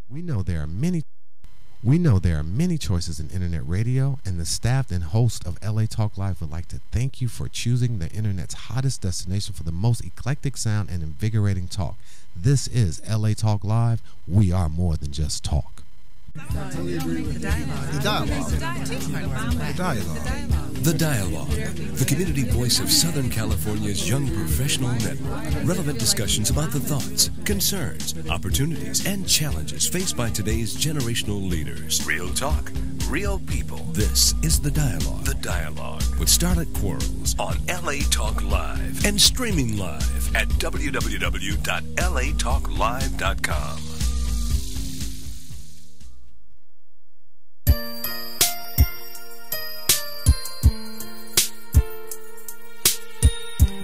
We know there are many choices in internet radio, and the staff and host of LA Talk Live would like to thank you for choosing the internet's hottest destination for the most eclectic sound and invigorating talk. This is LA Talk Live. We are more than just talk. The Dialogue, the community voice of Southern California's young professional network. Relevant discussions about the thoughts, concerns, opportunities, and challenges faced by today's generational leaders. Real talk, real people. This is The Dialogue. The Dialogue with Starlett Quarles on LA Talk Live and streaming live at www.latalklive.com.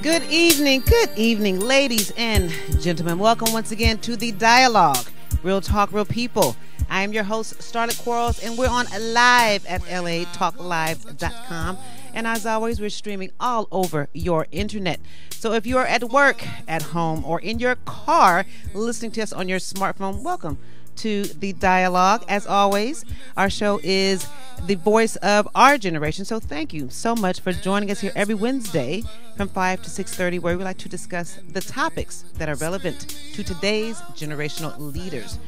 Good evening, ladies and gentlemen. Welcome once again to The Dialogue, Real Talk, Real People. I am your host, Starlett Quarles, and we're on live at latalklive.com. And as always, we're streaming all over your internet. So if you're at work, at home, or in your car listening to us on your smartphone, welcome to The Dialogue. As always, our show is the voice of our generation. So thank you so much for joining us here every Wednesday from 5 to 6:30, where we like to discuss the topics that are relevant to today's generational leaders.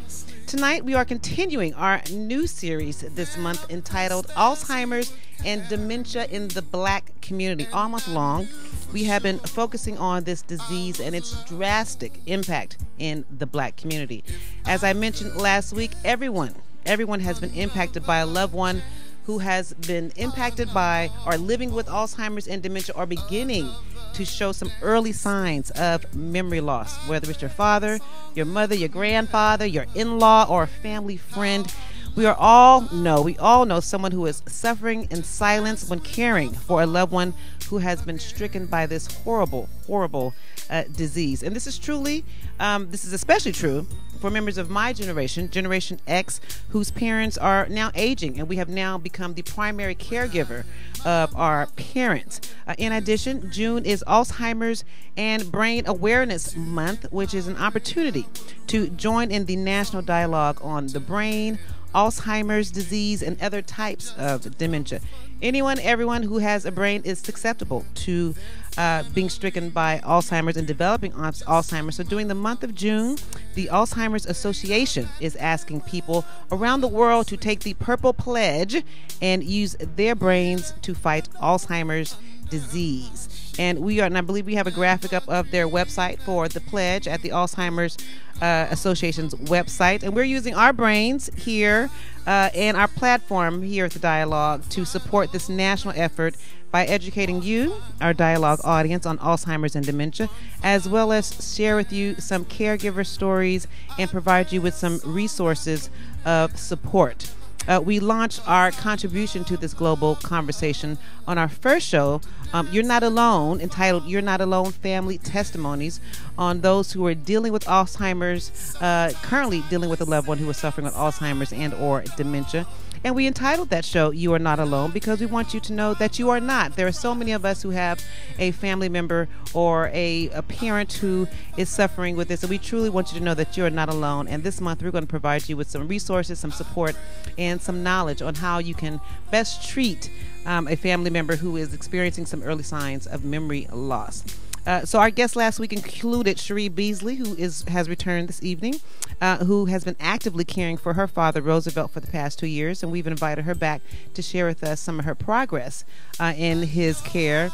Tonight, we are continuing our new series this month entitled Alzheimer's and Dementia in the Black Community. All month long, we have been focusing on this disease and its drastic impact in the Black community. As I mentioned last week, everyone has been impacted by a loved one who has been impacted by or living with Alzheimer's and dementia, or beginning to show some early signs of memory loss, whether it's your father, your mother, your grandfather, your in-law, or a family friend. We all know someone who is suffering in silence when caring for a loved one who has been stricken by this horrible disease. And this is especially true for members of my generation, Generation X, whose parents are now aging, and we have now become the primary caregiver of our parents. In addition, June is Alzheimer's and Brain Awareness Month, which is an opportunity to join in the national dialogue on the brain, Alzheimer's disease, and other types of dementia. Everyone who has a brain is susceptible to being stricken by Alzheimer's and developing Alzheimer's. So during the month of June, the Alzheimer's Association is asking people around the world to take the Purple Pledge and use their brains to fight Alzheimer's disease. And I believe we have a graphic up of their website for the pledge at the Alzheimer's Association's website. And we're using our brains here and our platform here at the Dialogue to support this national effort by educating you, our Dialogue audience, on Alzheimer's and dementia, as well as share with you some caregiver stories and provide you with some resources of support. We launched our contribution to this global conversation on our first show, You're Not Alone, entitled You're Not Alone, Family Testimonies, on those who are dealing with Alzheimer's, currently dealing with a loved one who is suffering with Alzheimer's and or dementia. And we entitled that show, You Are Not Alone, because we want you to know that you are not. There are so many of us who have a family member or a parent who is suffering with this, and we truly want you to know that you are not alone. And this month, we're going to provide you with some resources, some support, and some knowledge on how you can best treat a family member who is experiencing some early signs of memory loss. So our guest last week included Cherie Beasley, who has returned this evening, who has been actively caring for her father, Roosevelt, for the past 2 years, and we've invited her back to share with us some of her progress in his care.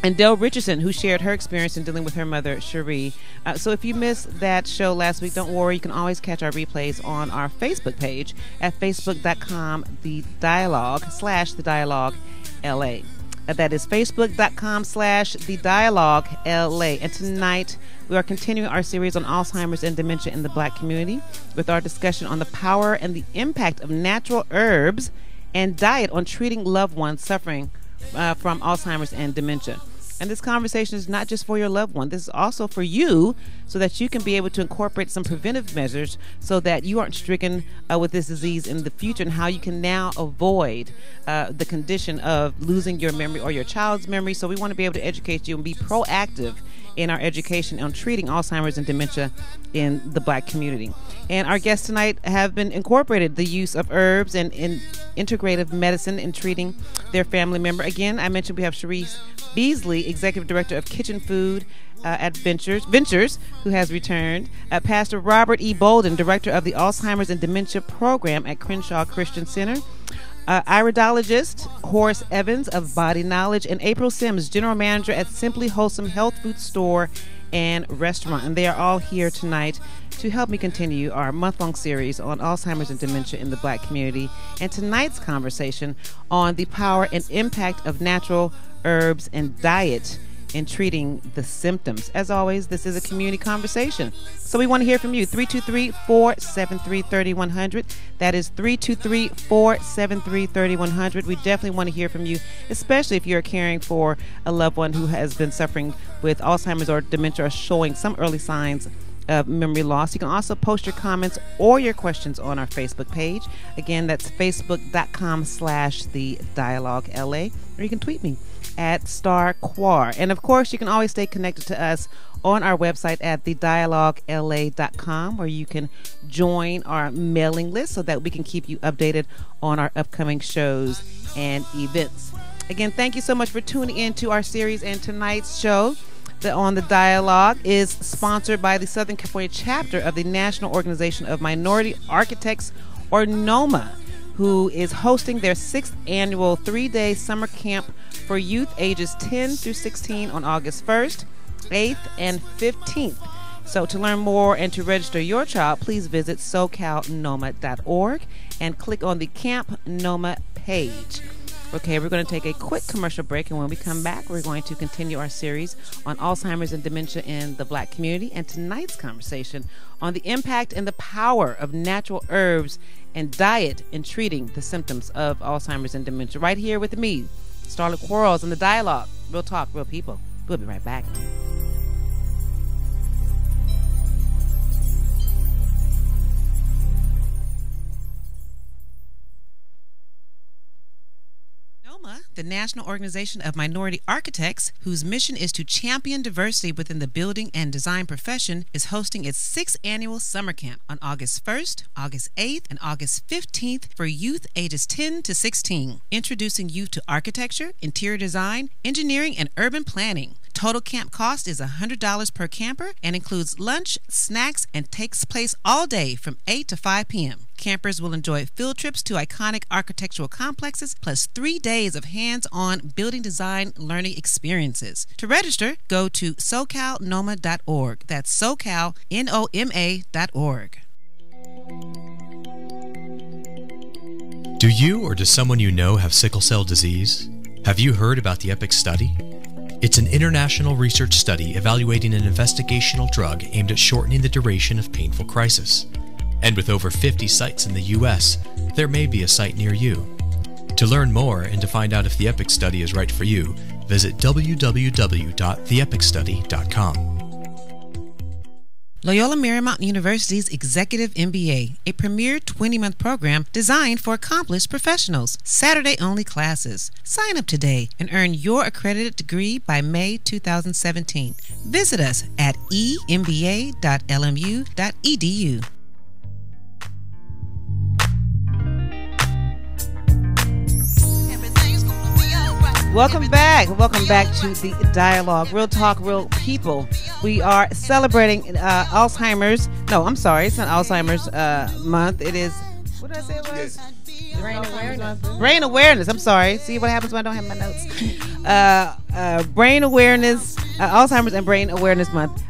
And Dell Richardson, who shared her experience in dealing with her mother, Cherie. So if you missed that show last week, don't worry. You can always catch our replays on our Facebook page at facebook.com/thedialogue/thedialogue.la. That is facebook.com/thedialogue.la. And tonight, we are continuing our series on Alzheimer's and dementia in the Black community with our discussion on the power and the impact of natural herbs and diet on treating loved ones suffering from Alzheimer's and dementia. And this conversation is not just for your loved one. This is also for you, so that you can be able to incorporate some preventive measures so that you aren't stricken with this disease in the future, and how you can now avoid the condition of losing your memory or your child's memory. So we want to be able to educate you and be proactive in our education on treating Alzheimer's and dementia in the Black community. And our guests tonight have been incorporated the use of herbs and in integrative medicine in treating their family member. Again, I mentioned we have Cherie Beasley, Executive Director of Kitchen Food at Ventures, who has returned. Pastor Robert E. Bolden, Director of the Alzheimer's and Dementia Program at Crenshaw Christian Center. Iridologist Horace Evans of Body Knowledge, and Apryl Sims, General Manager at Simply Wholesome Health Food Store and Restaurant. And they are all here tonight to help me continue our month-long series on Alzheimer's and dementia in the Black community, and tonight's conversation on the power and impact of natural herbs and diet in treating the symptoms. As always, this is a community conversation, so we want to hear from you. 323-473-3100. That is 323-473-3100. We definitely want to hear from you, especially if you're caring for a loved one who has been suffering with Alzheimer's or dementia or showing some early signs of memory loss. You can also post your comments or your questions on our Facebook page. Again, that's facebook.com/thedialoguela, or you can tweet me at @StarQuar. And of course, you can always stay connected to us on our website at thedialoguela.com, where you can join our mailing list so that we can keep you updated on our upcoming shows and events. Again, thank you so much for tuning in to our series, and tonight's show on the Dialogue is sponsored by the Southern California chapter of the National Organization of Minority Architects, or NOMA, who is hosting their 6th annual 3-day summer camp for youth ages 10 through 16 on August 1st, 8th, and 15th. So to learn more and to register your child, please visit socalnoma.org and click on the Camp NOMA page. Okay, we're going to take a quick commercial break, and when we come back, we're going to continue our series on Alzheimer's and dementia in the Black community, and tonight's conversation on the impact and the power of natural herbs and diet in treating the symptoms of Alzheimer's and dementia. Right here with me, Starlett Quarles, on the Dialogue. Real talk, real people. We'll be right back. The National Organization of Minority Architects, whose mission is to champion diversity within the building and design profession, is hosting its 6th annual summer camp on August 1st, August 8th, and August 15th for youth ages 10 to 16, introducing youth to architecture, interior design, engineering, and urban planning. Total camp cost is $100 per camper and includes lunch, snacks, and takes place all day from 8 to 5 p.m. Campers will enjoy field trips to iconic architectural complexes, plus 3 days of hands-on building design learning experiences. To register, go to socalnoma.org. That's socalnoma.org. Do you or does someone you know have sickle cell disease? Have you heard about the EPIC study? It's an international research study evaluating an investigational drug aimed at shortening the duration of painful crisis. And with over 50 sites in the U.S., there may be a site near you. To learn more and to find out if the EPIC study is right for you, visit www.theepicstudy.com. Loyola Marymount University's Executive MBA, a premier 20-month program designed for accomplished professionals. Saturday-only classes. Sign up today and earn your accredited degree by May 2017. Visit us at emba.lmu.edu. Welcome back to the Dialogue. Real talk, real people. We are celebrating Alzheimer's. No, I'm sorry, it's not Alzheimer's month. It is, what did I say it was? Brain awareness. Brain awareness. I'm sorry. See what happens when I don't have my notes. Brain awareness, Alzheimer's and Brain Awareness Month.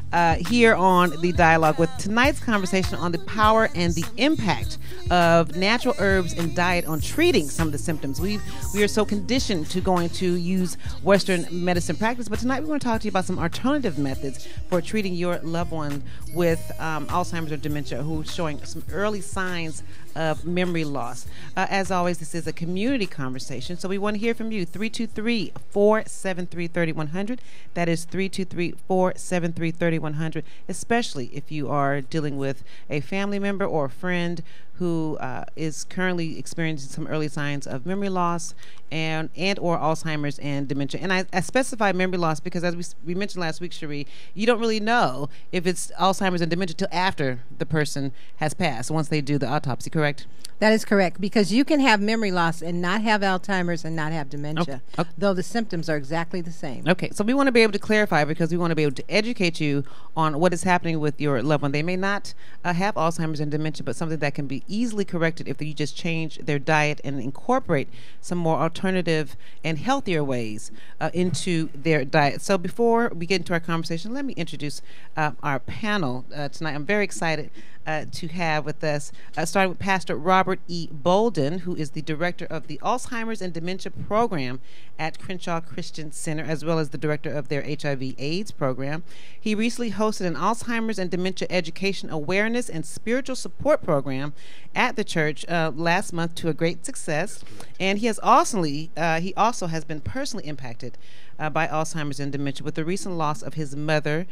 here on The Dialogue with tonight's conversation on the power and the impact of natural herbs and diet on treating some of the symptoms. We are so conditioned to going to use Western medicine practice, but tonight we're going to talk to you about some alternative methods for treating your loved one with Alzheimer's or dementia who's showing some early signs of memory loss. As always, this is a community conversation, so we want to hear from you. 323-473-3100. That is 323-473-3100, especially if you are dealing with a family member or a friend who is currently experiencing some early signs of memory loss and or Alzheimer's and dementia. And I specify memory loss because, as we mentioned last week, Cherie, you don't really know if it's Alzheimer's and dementia till after the person has passed, once they do the autopsy, correct? That is correct, because you can have memory loss and not have Alzheimer's and not have dementia, though the symptoms are exactly the same. Okay, so we want to be able to clarify, because we want to be able to educate you on what is happening with your loved one. They may not have Alzheimer's and dementia, but something that can be easily corrected if you just change their diet and incorporate some more alternative and healthier ways into their diet. So before we get into our conversation, let me introduce our panel tonight. I'm very excited to have with us, starting with Pastor Robert E. Bolden, who is the director of the Alzheimer's and Dementia program at Crenshaw Christian Center, as well as the director of their HIV/AIDS program. He recently hosted an Alzheimer's and Dementia education awareness and spiritual support program at the church last month to a great success. And he also has been personally impacted by Alzheimer's and dementia with the recent loss of his mother,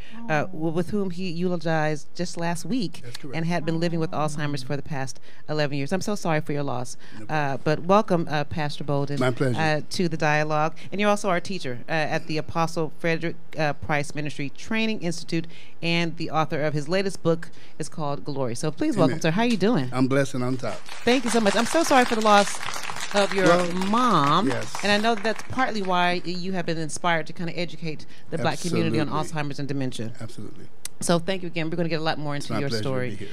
with whom he eulogized just last week, and had been living with Alzheimer's for the past 11 years. I'm so sorry for your loss, but welcome, Pastor Bolden. My pleasure. To the dialogue. And you're also our teacher at the Apostle Frederick Price Ministry Training Institute, and the author of his latest book is called Glory. So please welcome, sir. How are you doing? I'm blessed and on top. Thank you so much. I'm so sorry for the loss of your mom. Yes. And I know that's partly why you have been inspired to kind of educate the black community on Alzheimer's and dementia. Absolutely. So thank you again. We're going to get a lot more into your story.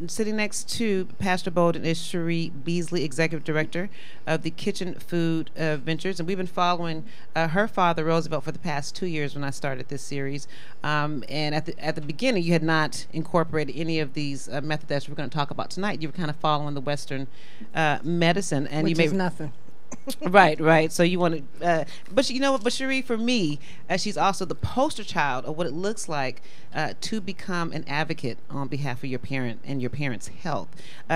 Sitting next to Pastor Bolden is Cherie Beasley, Executive Director of the Kitchen Food Ventures. And we've been following her father, Roosevelt, for the past 2 years when I started this series. And at the beginning, you had not incorporated any of these methods that we're going to talk about tonight. You were kind of following the Western medicine. And Which is nothing. Right. So you want to, but you know what? But Cherie, for me, she's also the poster child of what it looks like to become an advocate on behalf of your parent and your parents' health.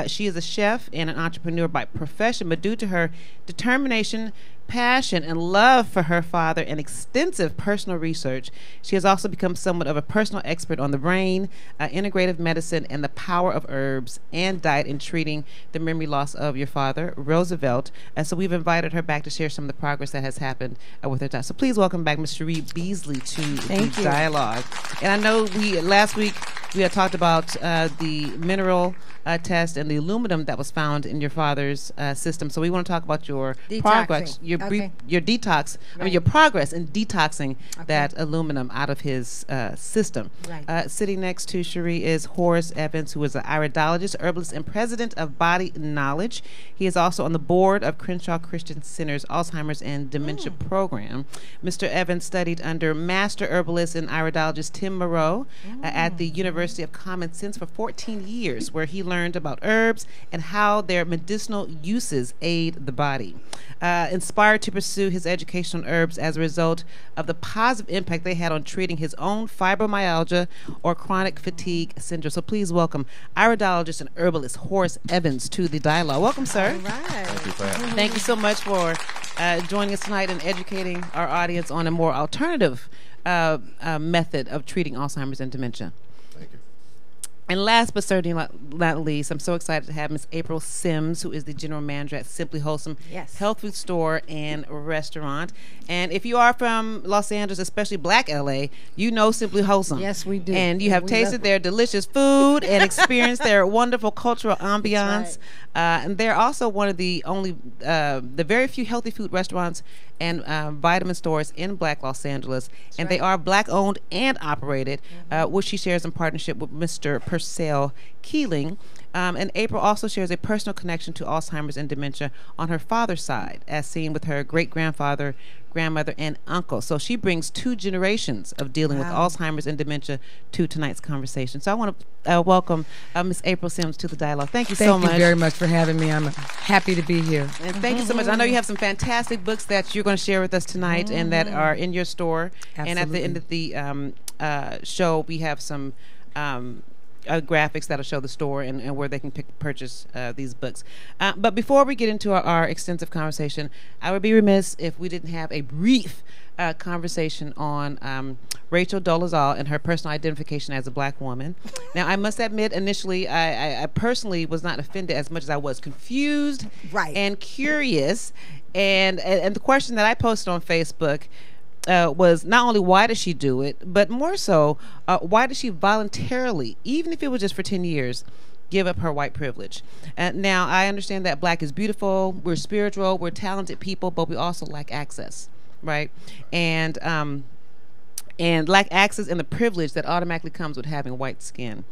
She is a chef and an entrepreneur by profession, but due to her determination, passion, and love for her father and extensive personal research, she has also become somewhat of a personal expert on the brain, integrative medicine, and the power of herbs and diet in treating the memory loss of your father, Roosevelt. So we've invited her back to share some of the progress that has happened with her time. So please welcome back Ms. Cherie Beasley to the dialogue. And I know last week we had talked about the mineral test and the aluminum that was found in your father's system. So we want to talk about your progress, your detox. Right. I mean, your progress in detoxing that aluminum out of his system. Right. Sitting next to Cherie is Horace Evans, who is an iridologist, herbalist, and president of Body Knowledge. He is also on the board of Crenshaw Christian Center's Alzheimer's and Dementia program. Mr. Evans studied under master herbalist and iridologist Tim Moreau at the University of Common Sense for 14 years, where he learned about herbs and how their medicinal uses aid the body. Inspired to pursue his education on herbs as a result of the positive impact they had on treating his own fibromyalgia or chronic fatigue syndrome. So please welcome iridologist and herbalist Horace Evans to the dialogue. Welcome, sir. All right. Thank you for having me. Thank you so much for joining us tonight and educating our audience on a more alternative method of treating Alzheimer's and dementia. Thank you. And last but certainly not least, I'm so excited to have Miss Apryl Sims, who is the general manager at Simply Wholesome Health Food Store and Restaurant. And if you are from Los Angeles, especially Black LA, you know Simply Wholesome. Yes, we do. And you have tasted their delicious food and experienced their wonderful cultural ambiance. And they're also one of the only, the very few healthy food restaurants and vitamin stores in Black Los Angeles. And they are Black owned and operated, which she shares in partnership with Mr. Purcell Keeling. And Apryl also shares a personal connection to Alzheimer's and dementia on her father's side, as seen with her great-grandfather, grandmother, and uncle. So she brings 2 generations of dealing with Alzheimer's and dementia to tonight's conversation. So I want to welcome Miss Apryl Sims to the dialogue. Thank you so much. Thank you very much for having me. I'm happy to be here. And thank you so much. I know you have some fantastic books that you're going to share with us tonight and that are in your store. Absolutely. And at the end of the show, we have some graphics that'll show the store and where they can purchase these books. But before we get into our extensive conversation, I would be remiss if we didn't have a brief conversation on Rachel Dolezal and her personal identification as a black woman. Now, I must admit, initially, I personally was not offended as much as I was confused and curious. And the question that I posted on Facebook was not only why does she do it, but more so, why does she voluntarily, even if it was just for 10 years, give up her white privilege? Now, I understand that black is beautiful, we're spiritual, we're talented people, but we also lack access, right? And lack access and the privilege that automatically comes with having white skin.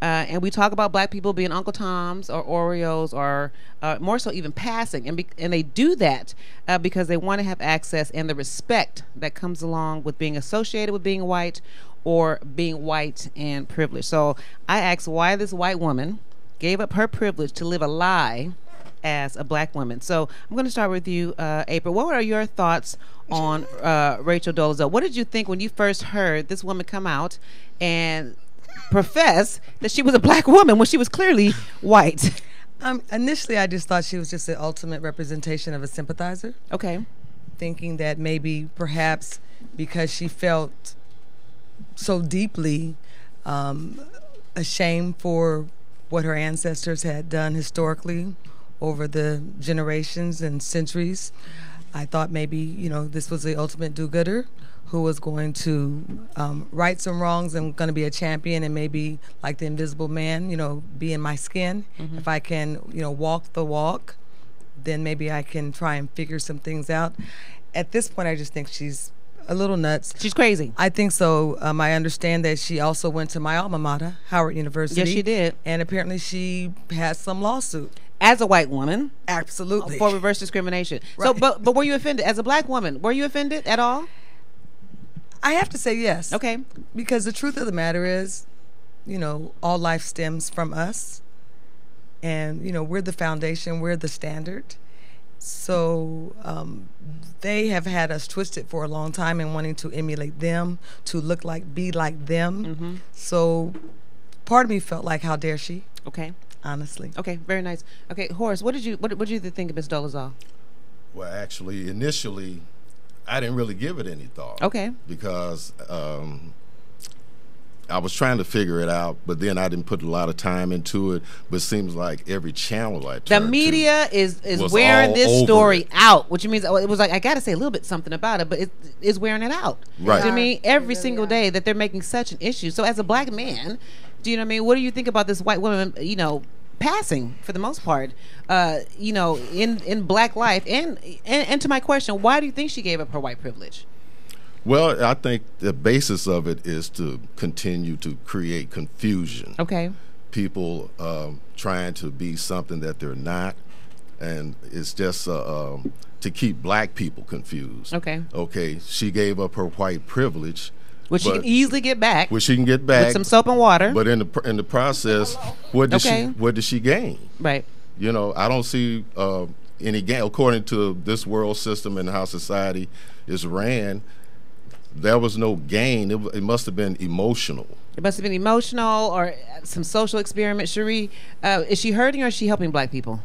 And we talk about black people being Uncle Toms or Oreos or more so even passing. And they do that because they want to have access and the respect that comes along with being associated with being white or being white and privileged. So I asked why this white woman gave up her privilege to live a lie as a black woman. So I'm going to start with you, Apryl. What are your thoughts on Rachel Dolezal? What did you think when you first heard this woman come out and profess that she was a black woman when she was clearly white? Initially, I just thought she was just the ultimate representation of a sympathizer. Okay. Thinking that maybe, perhaps, because she felt so deeply ashamed for what her ancestors had done historically over the generations and centuries, I thought maybe, you know, this was the ultimate do-gooder who was going to right some wrongs and going to be a champion and maybe, like the Invisible Man, you know, be in my skin. Mm-hmm. If I can, you know, walk the walk, then maybe I can try and figure some things out. At this point, I just think she's a little nuts. She's crazy. I think so. I understand that she also went to my alma mater, Howard University. Yes, she did. And apparently she has some lawsuit. As a white woman. Absolutely. For reverse discrimination. Right. So, but were you offended? As a black woman, were you offended at all? I have to say yes. Okay. Because the truth of the matter is, you know, all life stems from us. And, you know, we're the foundation, we're the standard. So they have had us twisted for a long time and wanting to emulate them, to look like, be like them. Mm-hmm. So part of me felt like, how dare she? Okay. Honestly. Okay, very nice. Okay, Horace, what did you think of Ms. Dolezal? Well, actually, initially, I didn't really give it any thought. Okay. Because I was trying to figure it out, but then I didn't put a lot of time into it. But it seems like every channel I turned to, the media is wearing this story out, which means it was like, I got to say a little bit something about it, but it is wearing it out. Right. Do you know what I mean? Every single day that they're making such an issue. So as a black man, do you know what I mean? What do you think about this white woman, you know, passing for the most part, you know, in black life? And to my question, why do you think she gave up her white privilege? Well, I think the basis of it is to continue to create confusion. Okay. People trying to be something that they're not, and it's just to keep black people confused. Okay. Okay, she gave up her white privilege, which she can easily get back. Which she can get back with some soap and water. But in the process, what did she gain? Right. You know, I don't see any gain according to this world system and how society is ran. There was no gain. It must have been emotional. It must have been emotional or some social experiment. Cherie, is she hurting or is she helping black people?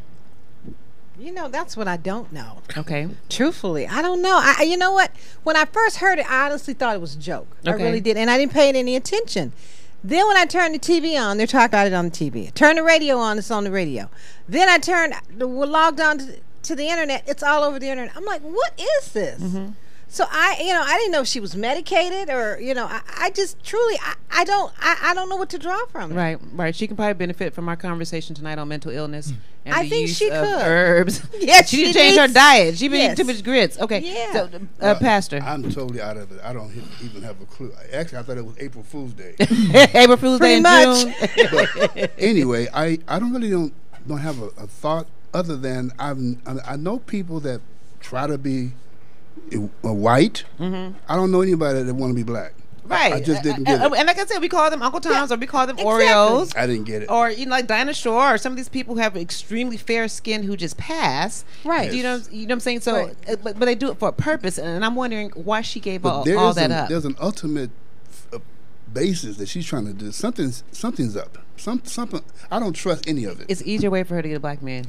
You know, that's what I don't know. Okay. Truthfully, I don't know. You know what? When I first heard it, I honestly thought it was a joke. Okay. I really did. And I didn't pay it any attention. Then when I turned the TV on, they're talking about it on the TV. Turn the radio on, it's on the radio. Then I logged on to the internet, it's all over the internet. I'm like, what is this? Mm-hmm. So I didn't know if she was medicated or, you know, I just truly, I don't know what to draw from it. Right. She can probably benefit from our conversation tonight on mental illness and I the think use she of could. herbs. Yes, she changed her diet. She been eating yes. too much grits. Okay. Yeah. So, Pastor. I'm totally out of it. I don't even have a clue. Actually, I thought it was April Fool's Day. April Fool's Day in June. But anyway, I don't have a thought other than I know people that try to be white. I don't know anybody that want to be black. Right. I just didn't get it. And like I said, we call them Uncle Toms, or we call them exactly. Oreos. I didn't get it. Or like Dinah Shore, or some of these people who have extremely fair skin who just pass. Right. You know what I'm saying? So, Right. but they do it for a purpose, and I'm wondering why she gave But all there's that up. There's an ultimate basis that she's trying to do. Something's up. Something. I don't trust any of it. It's an easier way for her to get a black man.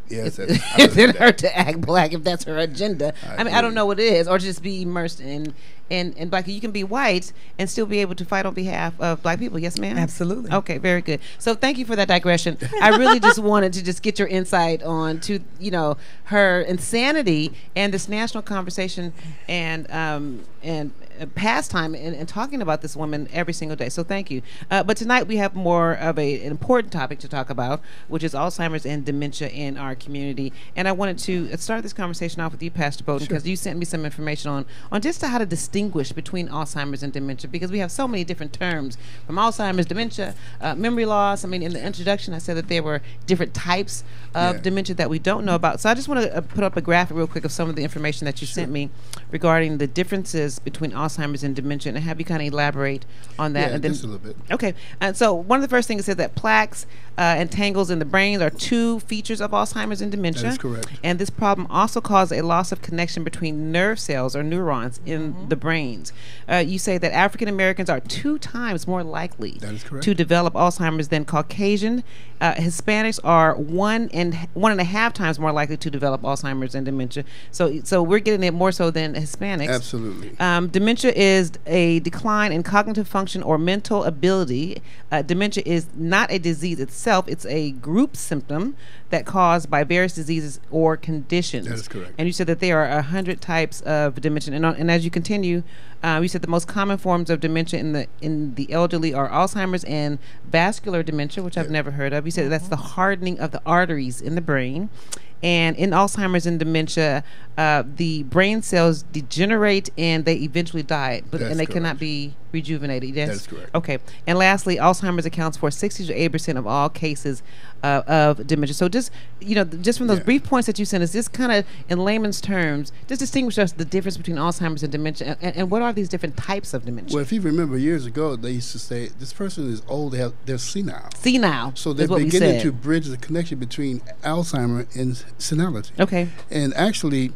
Yes, Than her to act black, if that's her agenda. I mean, I don't know what it is, or just be immersed in black. You can be white and still be able to fight on behalf of black people. Yes, ma'am. Absolutely. Okay, very good. So thank you for that digression. I really just wanted to just get your insight on to her insanity and this national conversation and pastime and talking about this woman every single day. So thank you. But tonight we have more of an important topic to talk about, which is Alzheimer's and dementia in our community. And I wanted to start this conversation off with you, Pastor Bolden, because you sent me some information on just how to distinguish between Alzheimer's and dementia, because we have so many different terms from Alzheimer's, dementia, memory loss. I mean, in the introduction, I said that there were different types of dementia that we don't know about. So I just want to put up a graphic real quick of some of the information that you sent me regarding the differences between Alzheimer's and dementia, and have you kind of elaborate on that. Yeah, and then, just a little bit. Okay, and so one of the first things it says that plaques and tangles in the brain are two features of Alzheimer's and dementia. That is correct. And this problem also causes a loss of connection between nerve cells or neurons in the brains. You say that African Americans are 2 times more likely That is correct. to develop Alzheimer's than Caucasian. Hispanics are 1.5 times more likely to develop Alzheimer's and dementia. So we're getting it more so than Hispanics. Absolutely. Dementia is a decline in cognitive function or mental ability. Dementia is not a disease itself. It's a group symptom that caused by various diseases or conditions. That is correct. And you said that there are 100 types of dementia. And as you continue, you said the most common forms of dementia in the elderly are Alzheimer's and vascular dementia, which I've never heard of. You said that's the hardening of the arteries in the brain. And in Alzheimer's and dementia, the brain cells degenerate and they eventually die, and they cannot be rejuvenated. Yes? That's correct. Okay. And lastly, Alzheimer's accounts for 60 to 80% of all cases of dementia. So just from those brief points that you sent us, just kind of in layman's terms, just distinguish us the difference between Alzheimer's and dementia, and what are these different types of dementia? Well, if you remember years ago, they used to say this person is old, they're senile. Senile. So they're beginning to bridge the connection between Alzheimer's and senility. Okay. And actually,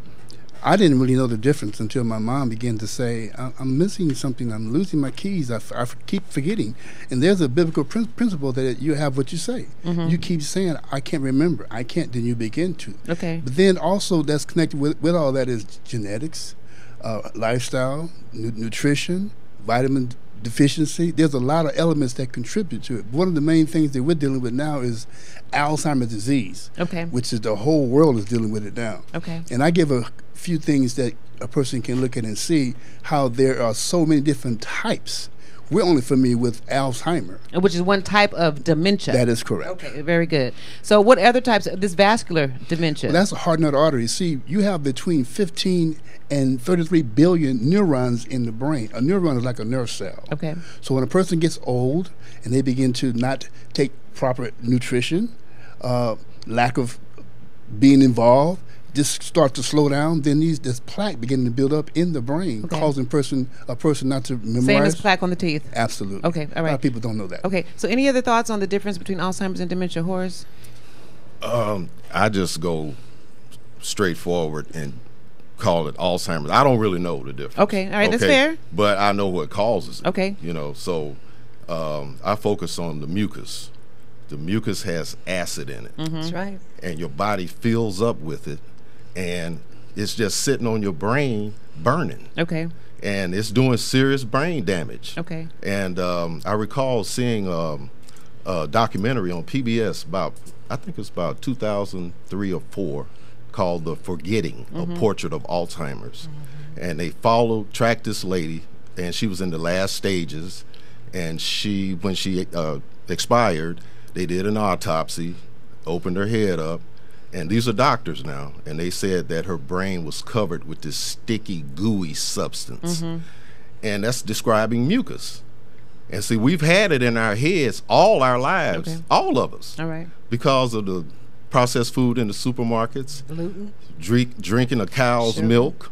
I didn't really know the difference until my mom began to say, I'm missing something, I'm losing my keys, I keep forgetting. And there's a biblical principle that you have what you say. You keep saying, I can't remember, I can't, then you begin to. Okay. But then also that's connected with all that is genetics, lifestyle, nutrition, vitamin deficiency. There's a lot of elements that contribute to it. One of the main things that we're dealing with now is Alzheimer's disease, which is the whole world is dealing with it now. Okay. And I give a few things that a person can look at and see how there are so many different types. We're only familiar with Alzheimer's, which is one type of dementia. That is correct. Okay, very good. So what other types of this vascular dementia? Well, that's a hard nut artery. See, you have between 15 and 33 billion neurons in the brain. A neuron is like a nerve cell. Okay. So when a person gets old and they begin to not take proper nutrition, lack of being involved, just start to slow down, then this plaque beginning to build up in the brain, causing a person not to memorize. Same as plaque on the teeth. Absolutely. Okay, all right. A lot of people don't know that. Okay, so any other thoughts on the difference between Alzheimer's and dementia, Horace? I just go straight forward and call it Alzheimer's. I don't really know the difference. Okay, all right, that's fair. But I know what causes it. Okay. So I focus on the mucus. The mucus has acid in it. Mm-hmm. That's right. And your body fills up with it, and it's just sitting on your brain burning. Okay. And it's doing serious brain damage. Okay. And I recall seeing a documentary on PBS I think it's about 2003 or 4, called The Forgetting, a portrait of Alzheimer's. And they tracked this lady, and she was in the last stages, and when she expired, they did an autopsy, opened her head up, and these are doctors now, and they said that her brain was covered with this sticky, gooey substance. And that's describing mucus. And see, we've had it in our heads all our lives, all of us, All right. because of the processed food in the supermarkets, Gluten. drinking a cow's milk,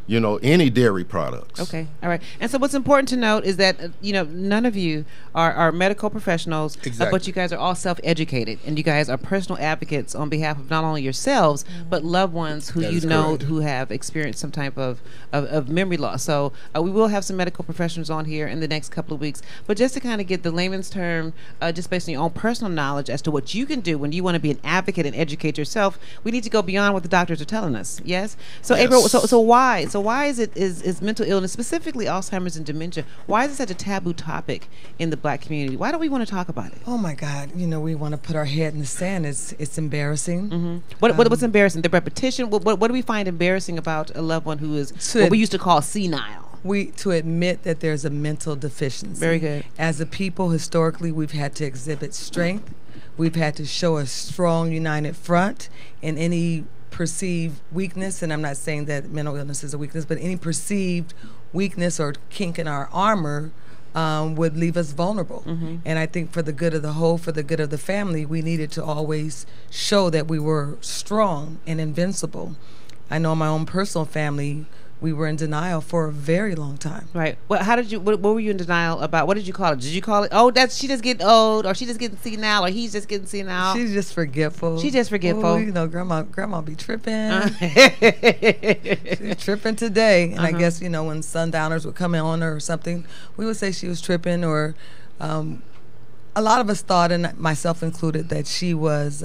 you know, any dairy products. Okay, all right. And so what's important to note is that, you know, none of you are medical professionals, Exactly. but you guys are all self-educated, and you guys are personal advocates on behalf of not only yourselves, but loved ones who That you is know correct. who have experienced some type of memory loss. So we will have some medical professionals on here in the next couple of weeks. But just to kind of get the layman's term, just based on your own personal knowledge as to what you can do when you want to be an advocate and educate yourself, we need to go beyond what the doctors are telling us. Yes. So Yes. Apryl, so why is mental illness, specifically Alzheimer's and dementia, why is it such a taboo topic in the Black community? Why don't we want to talk about it? Oh my God! You know, we want to put our head in the sand. It's embarrassing. What's embarrassing? The repetition. What do we find embarrassing about a loved one who is what we used to call senile? To admit that there's a mental deficiency. Very good. As a people, historically, we've had to exhibit strength. We've had to show a strong, united front in any perceived weakness. And I'm not saying that mental illness is a weakness, but any perceived weakness or kink in our armor would leave us vulnerable. And I think for the good of the whole, for the good of the family, we needed to always show that we were strong and invincible. I know in my own personal family, we were in denial for a very long time. Right. Well, how did you? What were you in denial about? What did you call it? Did you call it? Oh, that's she just getting old, or she just getting senile, or he's just getting senile. She's just forgetful. She's just forgetful. Oh, you know, grandma be tripping. She's tripping today. And I guess, you know, when sundowners would come in on her or something, we would say she was tripping, or a lot of us thought, and myself included, that she was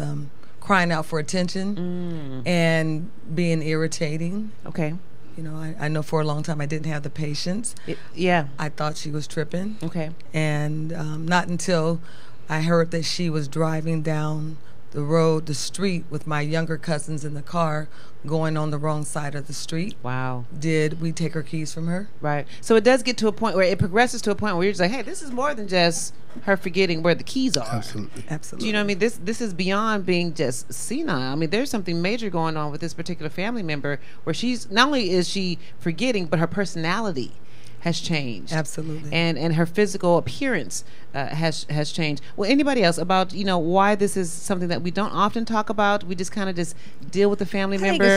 crying out for attention and being irritating. Okay. You know, I know for a long time I didn't have the patience. Yeah. I thought she was tripping. Okay. And not until I heard that she was driving down the street with my younger cousins in the car, going on the wrong side of the street. Wow. Did we take her keys from her? Right. So it does get to a point where it progresses to a point where you're just like, hey, this is more than just her forgetting where the keys are. Absolutely. Absolutely. Do you know what I mean? This is beyond being just senile. I mean, there's something major going on with this particular family member where she's not only is she forgetting, but her personality has changed. Absolutely. And her physical appearance has changed. Well, anybody else about, you know, why this is something that we don't often talk about? We just kind of just deal with the family member. I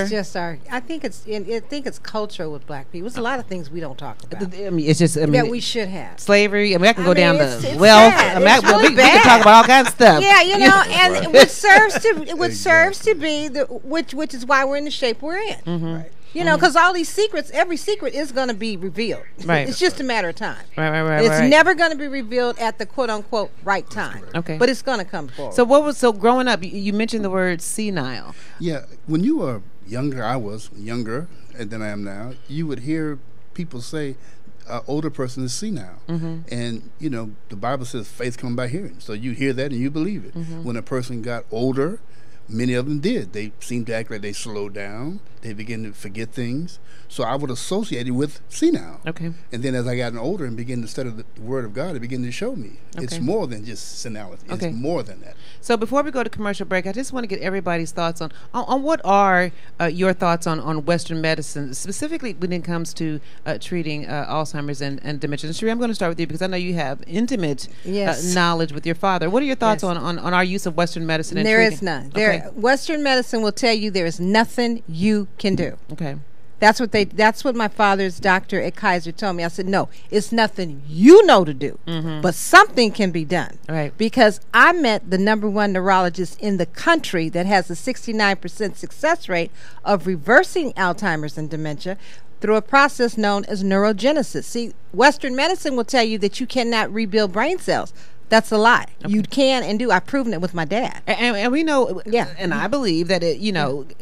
think it's just I think it's cultural with Black people. There's a lot of things we don't talk about I mean, it's just, that we should have. slavery. I mean, I can go down it's the wealth. sad. I mean, It's really we can talk about all kinds of stuff. Yeah, you know, and which serves to be which is why we're in the shape we're in. Right. You know, because all these secrets, every secret is going to be revealed. Right. It's just a matter of time. Right. It's never going to be revealed at the quote unquote right time. Okay. But it's going to come forward. So growing up, you mentioned the word senile. Yeah, when you were younger, I was younger than I am now, you would hear people say, older person is senile. And, you know, the Bible says faith comes by hearing. So you hear that and you believe it. When a person got older, many of them did. They seemed to act like they slowed down. They began to forget things. So I would associate it with senile. Okay. And then as I got older and began to study the Word of God, it began to show me it's Okay. more than just senility. Okay. It's more than that. So before we go to commercial break, I just want to get everybody's thoughts on what are your thoughts on Western medicine, specifically when it comes to treating Alzheimer's and dementia. And Cherie, I'm going to start with you because I know you have intimate Yes. knowledge with your father. What are your thoughts Yes. on our use of Western medicine? There treating? is none. Okay. Western medicine will tell you there is nothing you can do. Okay. That's what my father's doctor at Kaiser told me. I said, no, it's nothing you know to do, but something can be done. Right. Because I met the #1 neurologist in the country that has a 69% success rate of reversing Alzheimer's and dementia through a process known as neurogenesis. See, Western medicine will tell you that you cannot rebuild brain cells. That's a lie. You can and do. I've proven it with my dad. And we know, Yeah. and I believe that,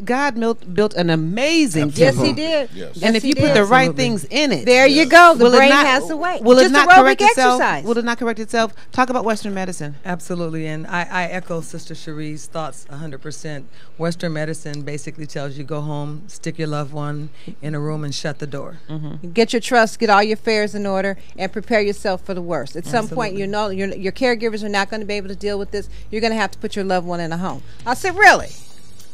God built an amazing Yes, temple. he did. Yes. And Yes, if he you put did. the right Absolutely. things in it, There you go. The will it brain not- has the way. Will it Just not aerobic correct itself? exercise. Will it not correct itself? Talk about Western medicine. Absolutely, and I echo Sister Cherie's thoughts 100%. Western medicine basically tells you go home, stick your loved one in a room, and shut the door. Get your trust, get all your affairs in order, and prepare yourself for the worst. At some point, Absolutely. you know your caregivers are not going to be able to deal with this. You're going to have to put your loved one in a home. I said, really?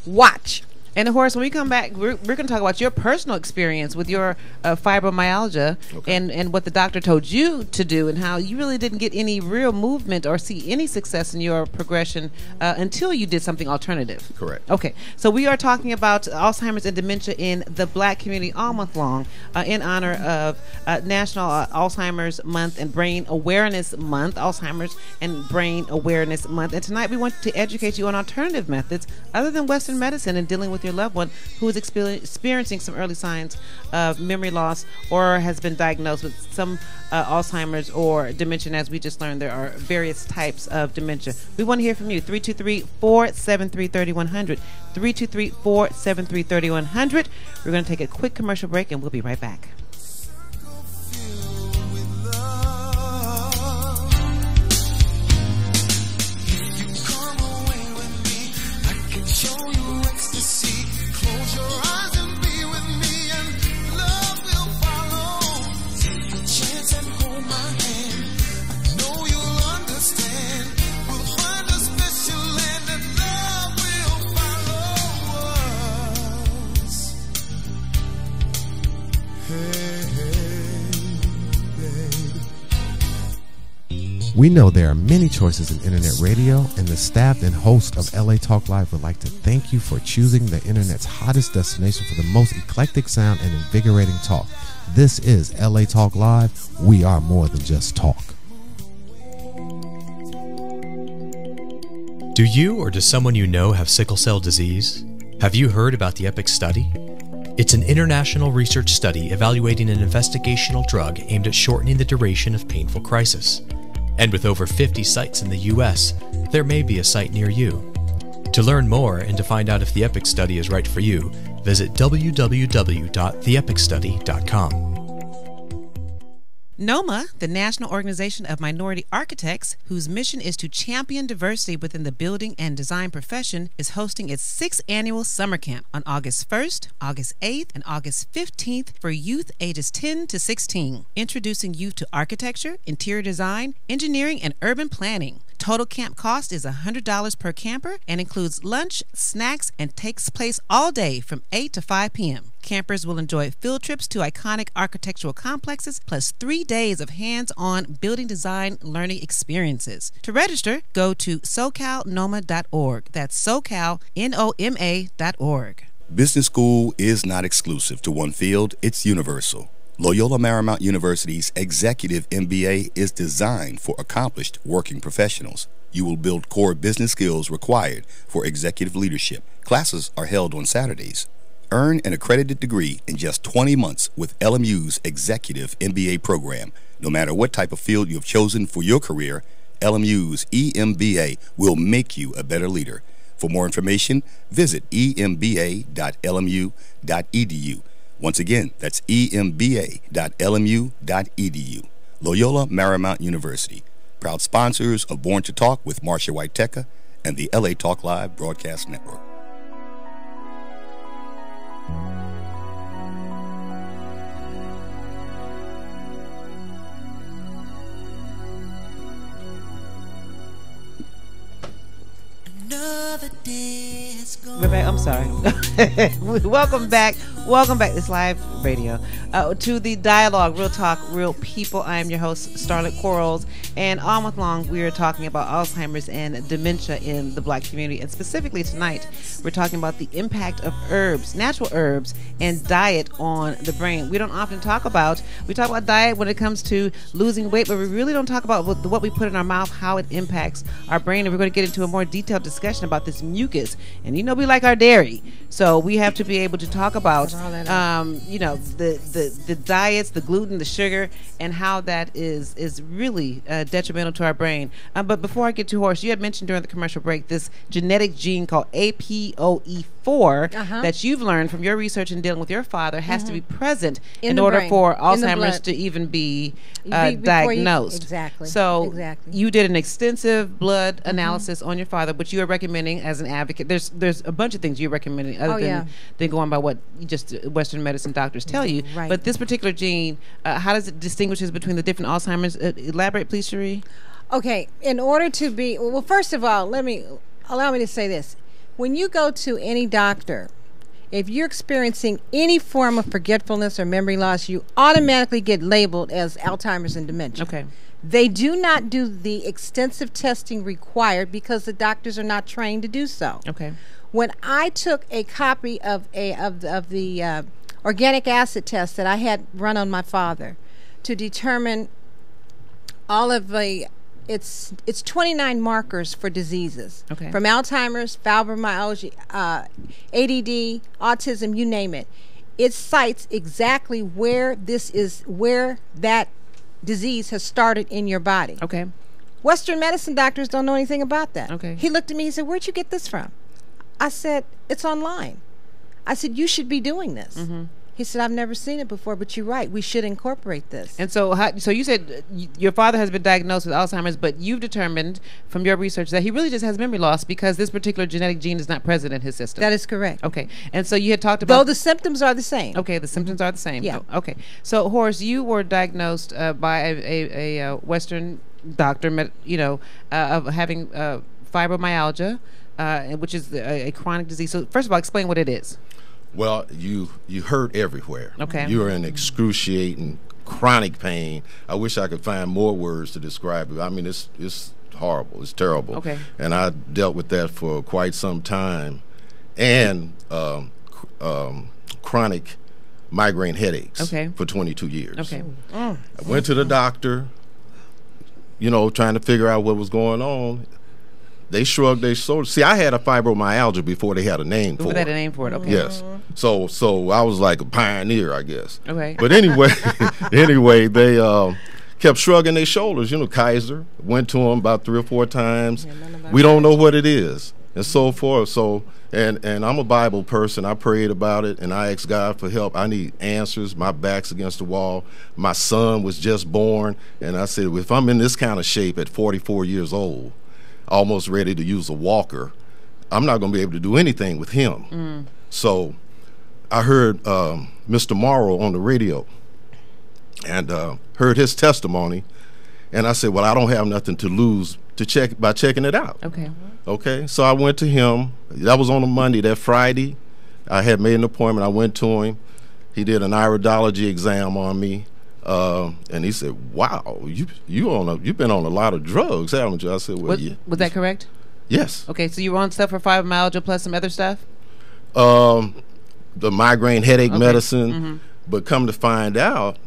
Watch. And Horace, when we come back, we're going to talk about your personal experience with your fibromyalgia and what the doctor told you to do, and how you really didn't get any real movement or see any success in your progression until you did something alternative. Correct. Okay, so we are talking about Alzheimer's and dementia in the Black community all month long in honor of National Alzheimer's Month and Brain Awareness Month, Alzheimer's and Brain Awareness Month. And tonight we want to educate you on alternative methods other than Western medicine in dealing with your loved one who is experiencing some early signs of memory loss or has been diagnosed with some Alzheimer's or dementia. As we just learned, there are various types of dementia. We want to hear from you. 323-473-3100. 323-473-3100. We're going to take a quick commercial break and we'll be right back. We know there are many choices in internet radio, and the staff and host of LA Talk Live would like to thank you for choosing the internet's hottest destination for the most eclectic sound and invigorating talk. This is LA Talk Live. We are more than just talk. Do you or does someone you know have sickle cell disease? Have you heard about the EPIC study? It's an international research study evaluating an investigational drug aimed at shortening the duration of painful crisis. And with over 50 sites in the U.S., there may be a site near you. To learn more and to find out if the EPIC study is right for you, visit www.theepicstudy.com. NOMA, the National Organization of Minority Architects, whose mission is to champion diversity within the building and design profession, is hosting its 6th annual summer camp on August 1st, August 8th, and August 15th for youth ages 10 to 16, introducing youth to architecture, interior design, engineering, and urban planning. Total camp cost is $100 per camper and includes lunch, snacks, and takes place all day from 8 to 5 p.m. Campers will enjoy field trips to iconic architectural complexes, plus 3 days of hands-on building design learning experiences. To register, go to SoCalNOMA.org. That's SoCalNOMA.org. Business school is not exclusive to one field, it's universal. Loyola Marymount University's Executive MBA is designed for accomplished working professionals. You will build core business skills required for executive leadership. Classes are held on Saturdays. Earn an accredited degree in just 20 months with LMU's Executive MBA program. No matter what type of field you have chosen for your career, LMU's EMBA will make you a better leader. For more information, visit emba.lmu.edu. Once again, that's emba.lmu.edu. Loyola Marymount University, proud sponsors of Born to Talk with Marcia White-Tekka and the LA Talk Live Broadcast Network. We're back. I'm sorry. Welcome back. It's live radio to the dialogue, Real Talk, Real People. I am your host, Starlett Quarles, and all month long we are talking about Alzheimer's and dementia in the Black community, and specifically tonight we're talking about the impact of herbs, natural herbs, and diet on the brain. We don't often talk about diet when it comes to losing weight, but we really don't talk about what we put in our mouth, how it impacts our brain, and we're going to get into a more detailed discussion about this mucus. And you know we like our dairy, so we have to be able to talk about the diets, the gluten, the sugar, and how that is really detrimental to our brain. But before I get to Horace, you had mentioned during the commercial break this genetic gene called APOE4 that you've learned from your research in dealing with your father has to be present in order for Alzheimer's to even be diagnosed. Exactly. So you did an extensive blood analysis on your father, which you are recommending as an advocate. There's a bunch of things you're recommending other than going by what just Western medicine doctors tell you. Right. But this particular gene, how does it distinguishes between the different Alzheimer's? Elaborate, please, Cherie. Okay. In order to be, well, first of all, allow me to say this. When you go to any doctor, if you're experiencing any form of forgetfulness or memory loss, you automatically get labeled as Alzheimer's and dementia. Okay. They do not do the extensive testing required because the doctors are not trained to do so. Okay. When I took a copy of the organic acid test that I had run on my father to determine all of the it's 29 markers for diseases. Okay. From Alzheimer's, fibromyalgia, ADD, autism, you name it. It cites exactly where that disease has started in your body. Okay. Western medicine doctors don't know anything about that. Okay. He looked at me and said, "Where'd you get this from?" I said, "It's online." I said, "You should be doing this." Mm-hmm. He said, "I've never seen it before, but you're right. We should incorporate this." And so, so you said your father has been diagnosed with Alzheimer's, but you've determined from your research that he really just has memory loss because this particular genetic gene is not present in his system. That is correct. Okay. And so you had talked about... Though the symptoms are the same. Okay, the symptoms are the same. Yeah. Okay. So, Horace, you were diagnosed by a Western doctor, of having fibromyalgia, which is a chronic disease. So, first of all, explain what it is. Well, you hurt everywhere. Okay. You're in excruciating chronic pain. I wish I could find more words to describe it. I mean, it's horrible. It's terrible. Okay. And I dealt with that for quite some time, and chronic migraine headaches. Okay. For 22 years. Okay. I went to the doctor, trying to figure out what was going on. They shrugged their shoulders. See, I had a fibromyalgia before they had a name for it. Before they had a name for it, okay. Yes. So I was like a pioneer, I guess. Okay. But anyway, they kept shrugging their shoulders. Kaiser went to them about 3 or 4 times. We don't know what it is, and so forth. So, and I'm a Bible person. I prayed about it, and I asked God for help. I need answers. My back's against the wall. My son was just born, and I said, if I'm in this kind of shape at 44 years old, almost ready to use a walker, I'm not going to be able to do anything with him. So I heard Mr. Morrow on the radio and heard his testimony, and I said, well, I don't have nothing to lose by checking it out. Okay. Okay, so I went to him. That was on a Monday. That Friday, I had made an appointment. I went to him. He did an iridology exam on me. And he said, "Wow, you've been on a lot of drugs, haven't you?" I said, "Well, yeah." Was that correct? Yes. Okay, so you were on stuff for fibromyalgia plus some other stuff? The migraine headache medicine, Mm-hmm. but come to find out,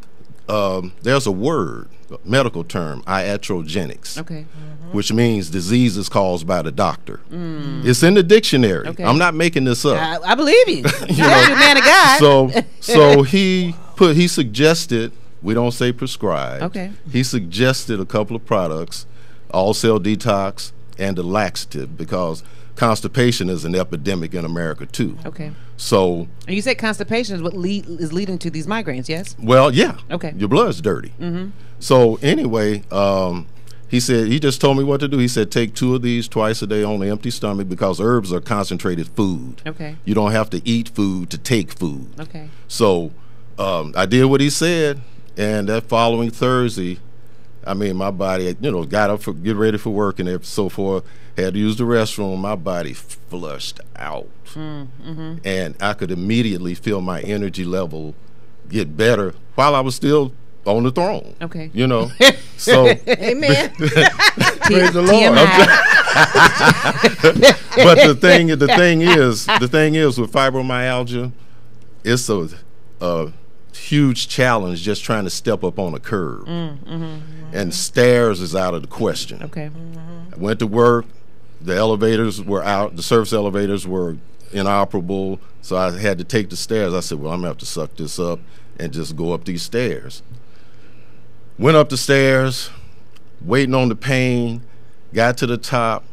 there's a word, medical term, iatrogenics, Okay. which means diseases caused by the doctor. It's in the dictionary. Okay. I'm not making this up. I believe you. You're a man of God. So he suggested. We don't say prescribed. Okay. He suggested a couple of products, all cell detox and a laxative, because constipation is an epidemic in America too. Okay. So. And you said constipation is what is leading to these migraines, yes? Well, yeah. Okay. Your blood's dirty. Mm-hmm. So anyway, he said, he just told me what to do. He said, take 2 of these twice a day on an empty stomach, because herbs are concentrated food. Okay. You don't have to eat food to take food. Okay. So I did what he said. And that following Thursday, I mean, my body, got up for get ready for work and so forth. Had to use the restroom. My body flushed out, and I could immediately feel my energy level get better while I was still on the throne. Okay. So. Amen. Praise the Lord. But the thing is, with fibromyalgia, it's a huge challenge just trying to step up on a curb, and stairs is out of the question. Okay. I went to work. The elevators were out. The service elevators were inoperable, so I had to take the stairs. I said, well, I'm gonna have to suck this up and just go up these stairs. Went up the stairs, waiting on the pain. Got to the top.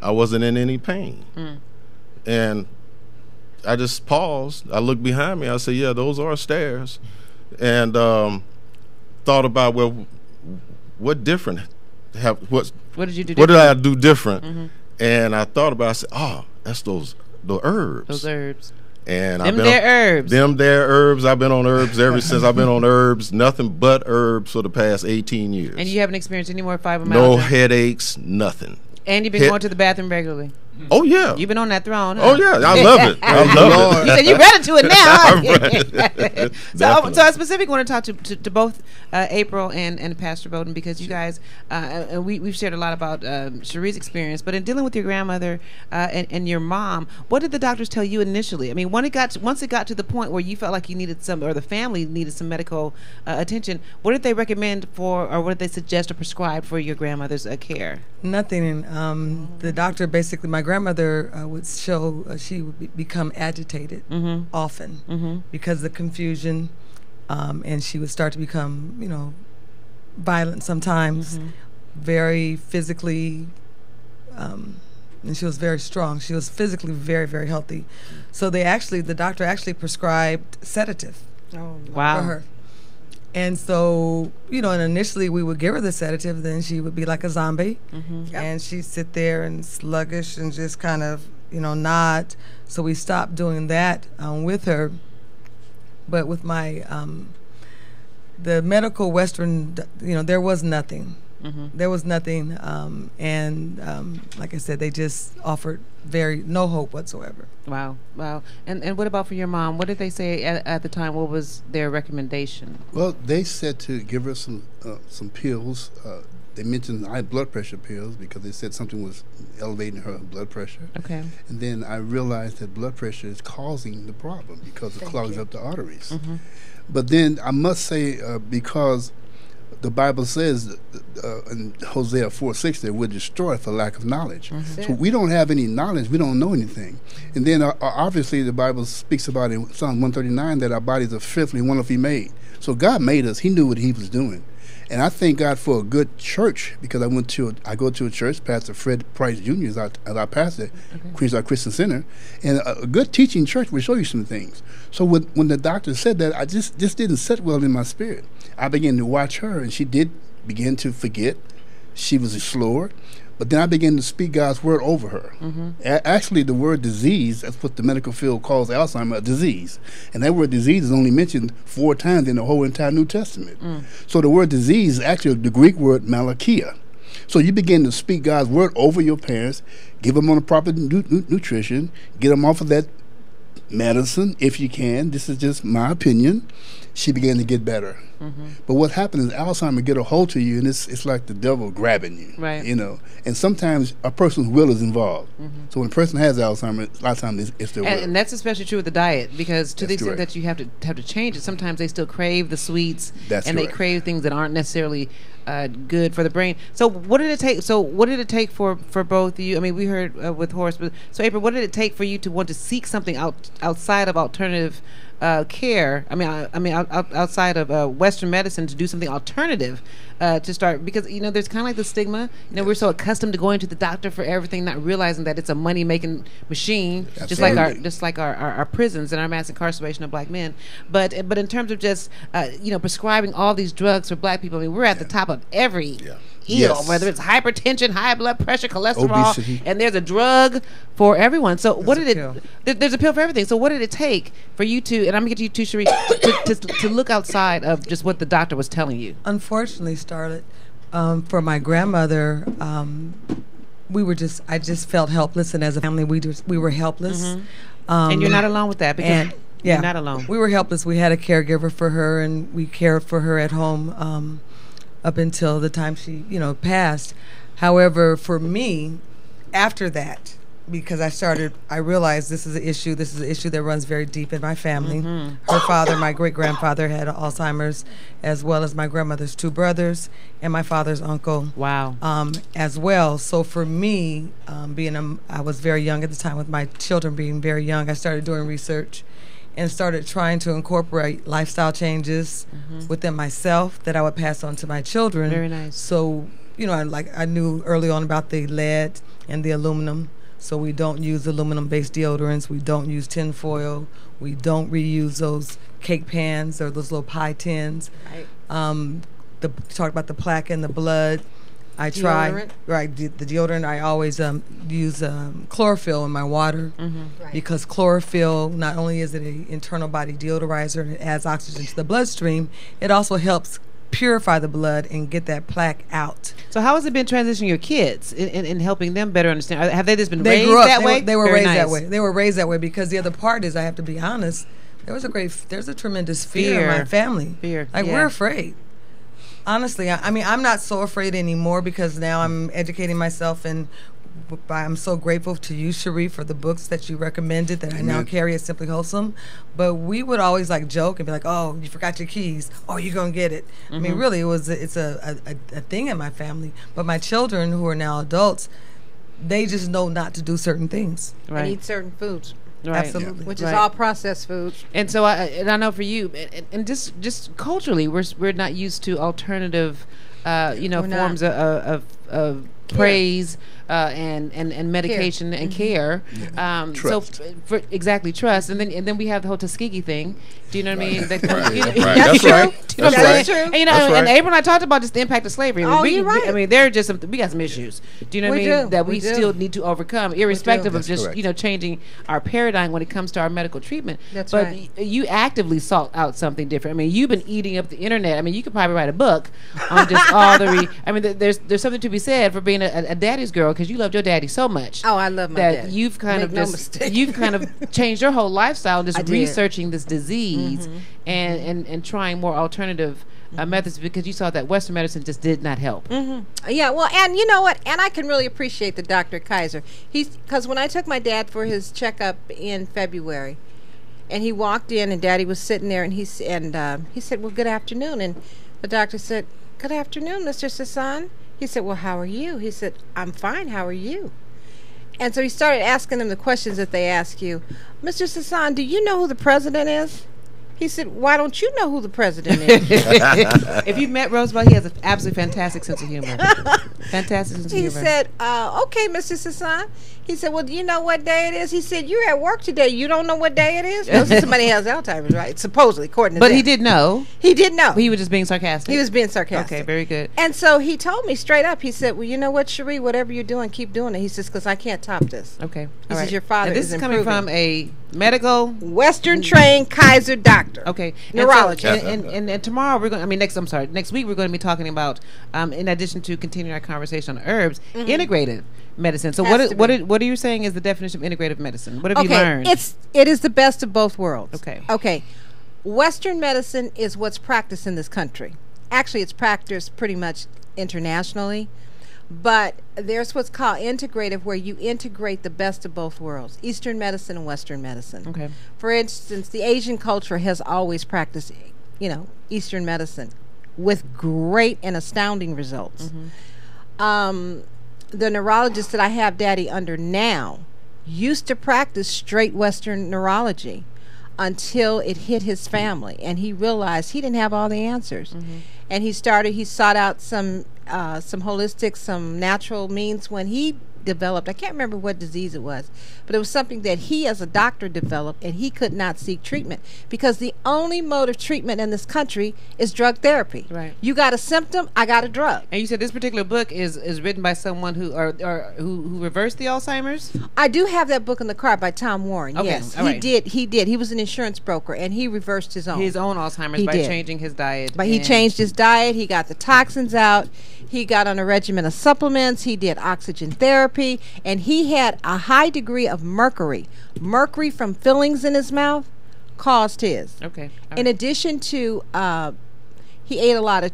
I wasn't in any pain, and I just paused. I looked behind me. I said, yeah, those are stairs. And thought about, well, what different what did you do different? What did I do different? And I thought about it. I said, oh, that's the herbs. Those herbs. And Them herbs. Them there herbs. I've been on herbs ever since I've been on herbs. Nothing but herbs for the past 18 years. And you haven't experienced any more fibromyalgia? No headaches, nothing. And you've been going to the bathroom regularly? Oh yeah. You've been on that throne. Huh? Oh yeah, I love it. I love it. You said you're ready to it now. Definitely. So I specifically want to talk to both Apryl and Pastor Bolden, because you guys and we've shared a lot about Cherie's experience, but in dealing with your grandmother and your mom, what did the doctors tell you initially? I mean, once it got to the point where you felt like you needed some, or the family needed some medical attention, what did they recommend for, or what did they suggest or prescribe for your grandmother's care? Nothing. The doctor basically, my grandmother would show, she would become agitated often because of the confusion, and she would start to become, violent sometimes, very physically, and she was very strong. She was physically very, very healthy. So the doctor actually prescribed sedative for her. And so, and initially we would give her the sedative, then she would be like a zombie, and she'd sit there and sluggish and just kind of, nod. So we stopped doing that with her. But with my, the medical Western, there was nothing. There was nothing, and like I said, they just offered no hope whatsoever. Wow. And what about for your mom? What did they say at the time? What was their recommendation? Well, they said to give her some pills. They mentioned high blood pressure pills because they said something was elevating her blood pressure. Okay. And then I realized that blood pressure is causing the problem because it clogs up the arteries. But then I must say, because the Bible says in Hosea 4:6 that we're destroyed for lack of knowledge. So we don't have any knowledge. We don't know anything. And then obviously the Bible speaks about in Psalm 139 that our bodies are fearfully and wonderfully made. So God made us. He knew what he was doing. And I thank God for a good church, because I go to a church. Pastor Fred Price Jr. is our pastor, Crenshaw Christian Center, and a good teaching church will show you some things. So when the doctor said that, I just didn't sit well in my spirit. I began to watch her, and she did begin to forget. She was slower. But then I began to speak God's word over her. Actually, the word disease, that's what the medical field calls Alzheimer's, a disease. And that word disease is only mentioned 4 times in the whole entire New Testament. So the word disease is actually the Greek word malakia. So you begin to speak God's word over your parents, give them on a proper nutrition, get them off of that medicine if you can. This is just my opinion. She began to get better. But what happens is Alzheimer's get a hold to you, and it's like the devil grabbing you. Right. And sometimes a person's will is involved. So when a person has Alzheimer's, a lot of times it's their will. And that's especially true with the diet, because to the extent that you have to change it, sometimes they still crave the sweets, and they crave things that aren't necessarily good for the brain. So what did it take? For both of you? I mean, we heard with Horace, but so Apryl, what did it take for you to want to seek something outside of alternative care? I mean, outside of Western medicine, to do something alternative to start, because there's kind of like the stigma. We're so accustomed to going to the doctor for everything, not realizing that it's a money making machine, just like our prisons and our mass incarceration of black men. But in terms of just prescribing all these drugs for black people, I mean, we're at the top of every hill, whether it's hypertension, high blood pressure, cholesterol, obesity, and there's a drug for everyone. So there's a pill for everything. So what did it take for you to, and I'm gonna get you to Cherie, to look outside of just what the doctor was telling you? Unfortunately, Starlett, for my grandmother, I just felt helpless, and as a family, we were helpless. And you're not alone with that, because you're not alone. We were helpless. We had a caregiver for her, and we cared for her at home up until the time she, passed. However, for me, after that, because I realized this is an issue that runs very deep in my family. Her father, my great-grandfather, had Alzheimer's, as well as my grandmother's 2 brothers and my father's uncle. Wow. As well. So for me, I was very young at the time, with my children being very young, I started doing research and started trying to incorporate lifestyle changes within myself that I would pass on to my children. Very nice. So, I knew early on about the lead and the aluminum. So we don't use aluminum-based deodorants. We don't use tin foil. We don't reuse those cake pans or those little pie tins. Right. Talk about the plaque in the blood. I try the deodorant. I always use chlorophyll in my water, because chlorophyll, not only is it an internal body deodorizer and it adds oxygen to the bloodstream, it also helps purify the blood and get that plaque out. So how has it been transitioning your kids in helping them better understand? Have they just been They raised grew up that way? They were Very raised nice. that way. They were raised that way because the other part is, I have to be honest, there's a tremendous fear in my family. Fear. Like, yeah. we're afraid. Honestly, I mean, I'm not so afraid anymore because now I'm educating myself, and I'm so grateful to you, Cherie, for the books that you recommended that I now carry at Simply Wholesome. But we would always like joke and be like, "Oh, you forgot your keys. Oh, you're gonna get it." I mean, really, it's a thing in my family. But my children, who are now adults, they just know not to do certain things. Right. And eat certain foods. Right. Absolutely. Which is Right. all processed foods. And so I know for you, and just culturally, we're not used to alternative, forms of praise and medication and care. Trust. So exactly, trust, and then we have the whole Tuskegee thing. Do you know what I mean? That comes, Right. That's That's true. right. Do you know what I'm That's saying? right. And, That's and right. April and I talked about just the impact of slavery. Oh, you're right. I mean, there are just we got some issues. Do you know what I We mean? do. That We we do. still need to overcome, irrespective of That's just correct. changing our paradigm when it comes to our medical treatment. That's but right. you actively sought out something different. I mean, you've been eating up the internet. I mean, you could probably write a book on just all the. I mean, there's something to be said for being a daddy's girl because you loved your daddy so much. Oh, I love my that daddy. you've kind Make of no just mistake. you've kind of changed your whole lifestyle just I did. researching this disease and trying more alternative methods because you saw that Western medicine just did not help. Yeah, well, and you know what? And I can really appreciate the Dr. Kaiser. Because when I took my dad for his checkup in February, and he walked in, and Daddy was sitting there, and he said, "Well, good afternoon." And the doctor said, "Good afternoon, Mr. Sasan." He said, "Well, how are you?" He said, "I'm fine. How are you?" And so he started asking them the questions that they ask you. "Mr. Sasan, do you know who the president is?" He said, "Why don't you know who the president is?" If you met Roosevelt, he has an absolutely fantastic sense of humor. Fantastic sense of He humor. said, "Okay, Mr. Sasan." He said, "Well, do you know what day it is?" He said, "You're at work today. You don't know what day it is?" Well, somebody has Alzheimer's, right? Supposedly, according to But them. he did know. He did know. He was just being sarcastic. He was being sarcastic. Okay, very good. And so he told me straight up. He said, "Well, you know what, Cherie? Whatever you're doing, keep doing it." He says, "Because I can't top this." Okay. He all says, "Your father Now, this is is coming improving." from a medical. Western trained Kaiser doctor. Okay, Neurologist. And tomorrow we're going. I mean, next week we're going to be talking about, in addition to continuing our conversation on herbs, integrative medicine. So Has to be. what are you saying is the definition of integrative medicine? What have you learned? It is the best of both worlds. Okay. Western medicine is what's practiced in this country. Actually, it's practiced pretty much internationally. But there's what's called integrative, where you integrate the best of both worlds, Eastern medicine and Western medicine. Okay. For instance, the Asian culture has always practiced, Eastern medicine with great and astounding results. The neurologist that I have Daddy under now used to practice straight Western neurology until it hit his family, and he realized he didn't have all the answers. And he sought out some holistic, some natural means when he developed, I can't remember what disease it was, but it was something that he as a doctor developed, and he could not seek treatment because the only mode of treatment in this country is drug therapy. Right. You got a symptom, I got a drug. And you said this particular book is written by someone who reversed the Alzheimer's. I do have that book in the car by Tom Warren. Okay, Yes, all he right. did. He was an insurance broker, and he reversed his own. Alzheimer's He by did. changing his diet. But he and- changed his diet. He got the toxins out. He got on a regimen of supplements. He did oxygen therapy. And he had a high degree of mercury. Mercury from fillings in his mouth caused his. Okay. all In right. addition to, he ate a lot of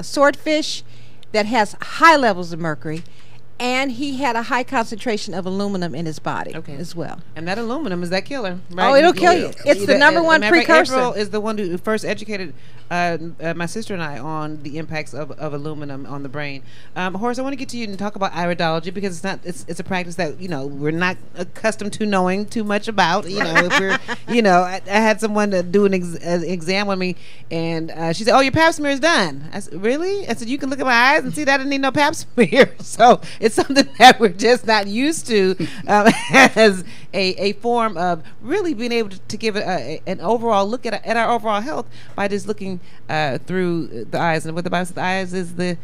swordfish that has high levels of mercury. And he had a high concentration of aluminum in his body as well. And that aluminum is that killer, right? Oh, it'll kill you. It's the number one matter of fact, precursor. Apryl is the one who first educated my sister and I on the impacts of aluminum on the brain. Horace, I want to get to you and talk about iridology because it's a practice that we're not accustomed to knowing too much about. If we're I had someone to do an exam on me, and she said, "Oh, your pap smear is done." I said, "Really?" I said, "You can look at my eyes and see that I didn't need no pap smear." So it's something that we're just not used to as a form of really being able to give an overall look at our overall health by just looking through the eyes. And what the Bible says, the eyes is the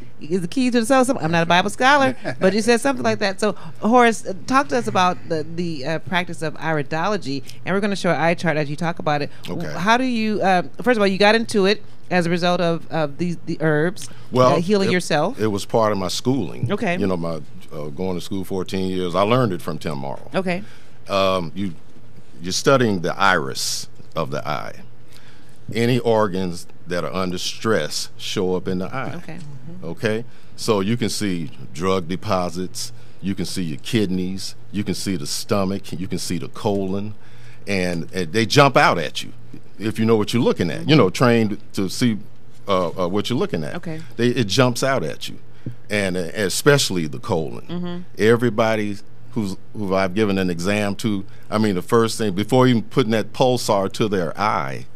key to the soul. I'm not a Bible scholar, but it says something like that. So Horace, talk to us about the practice of iridology, and we're going to show an eye chart as you talk about it. Okay. How do you? First of all, you got into it as a result of the herbs, Well, healing yourself? It was part of my schooling. Okay. You know, my going to school 14 years. I learned it from Tim Morrow. Okay. You're studying the iris of the eye. Any organs that are under stress show up in the eye. Okay. Okay? So you can see drug deposits, you can see your kidneys, you can see the stomach, you can see the colon, and they jump out at you if you know what you're looking at. You know, trained to see what you're looking at. Okay. It jumps out at you, and especially the colon. Everybody who I've given an exam to, I mean, the first thing, before even putting that pulsar to their eye,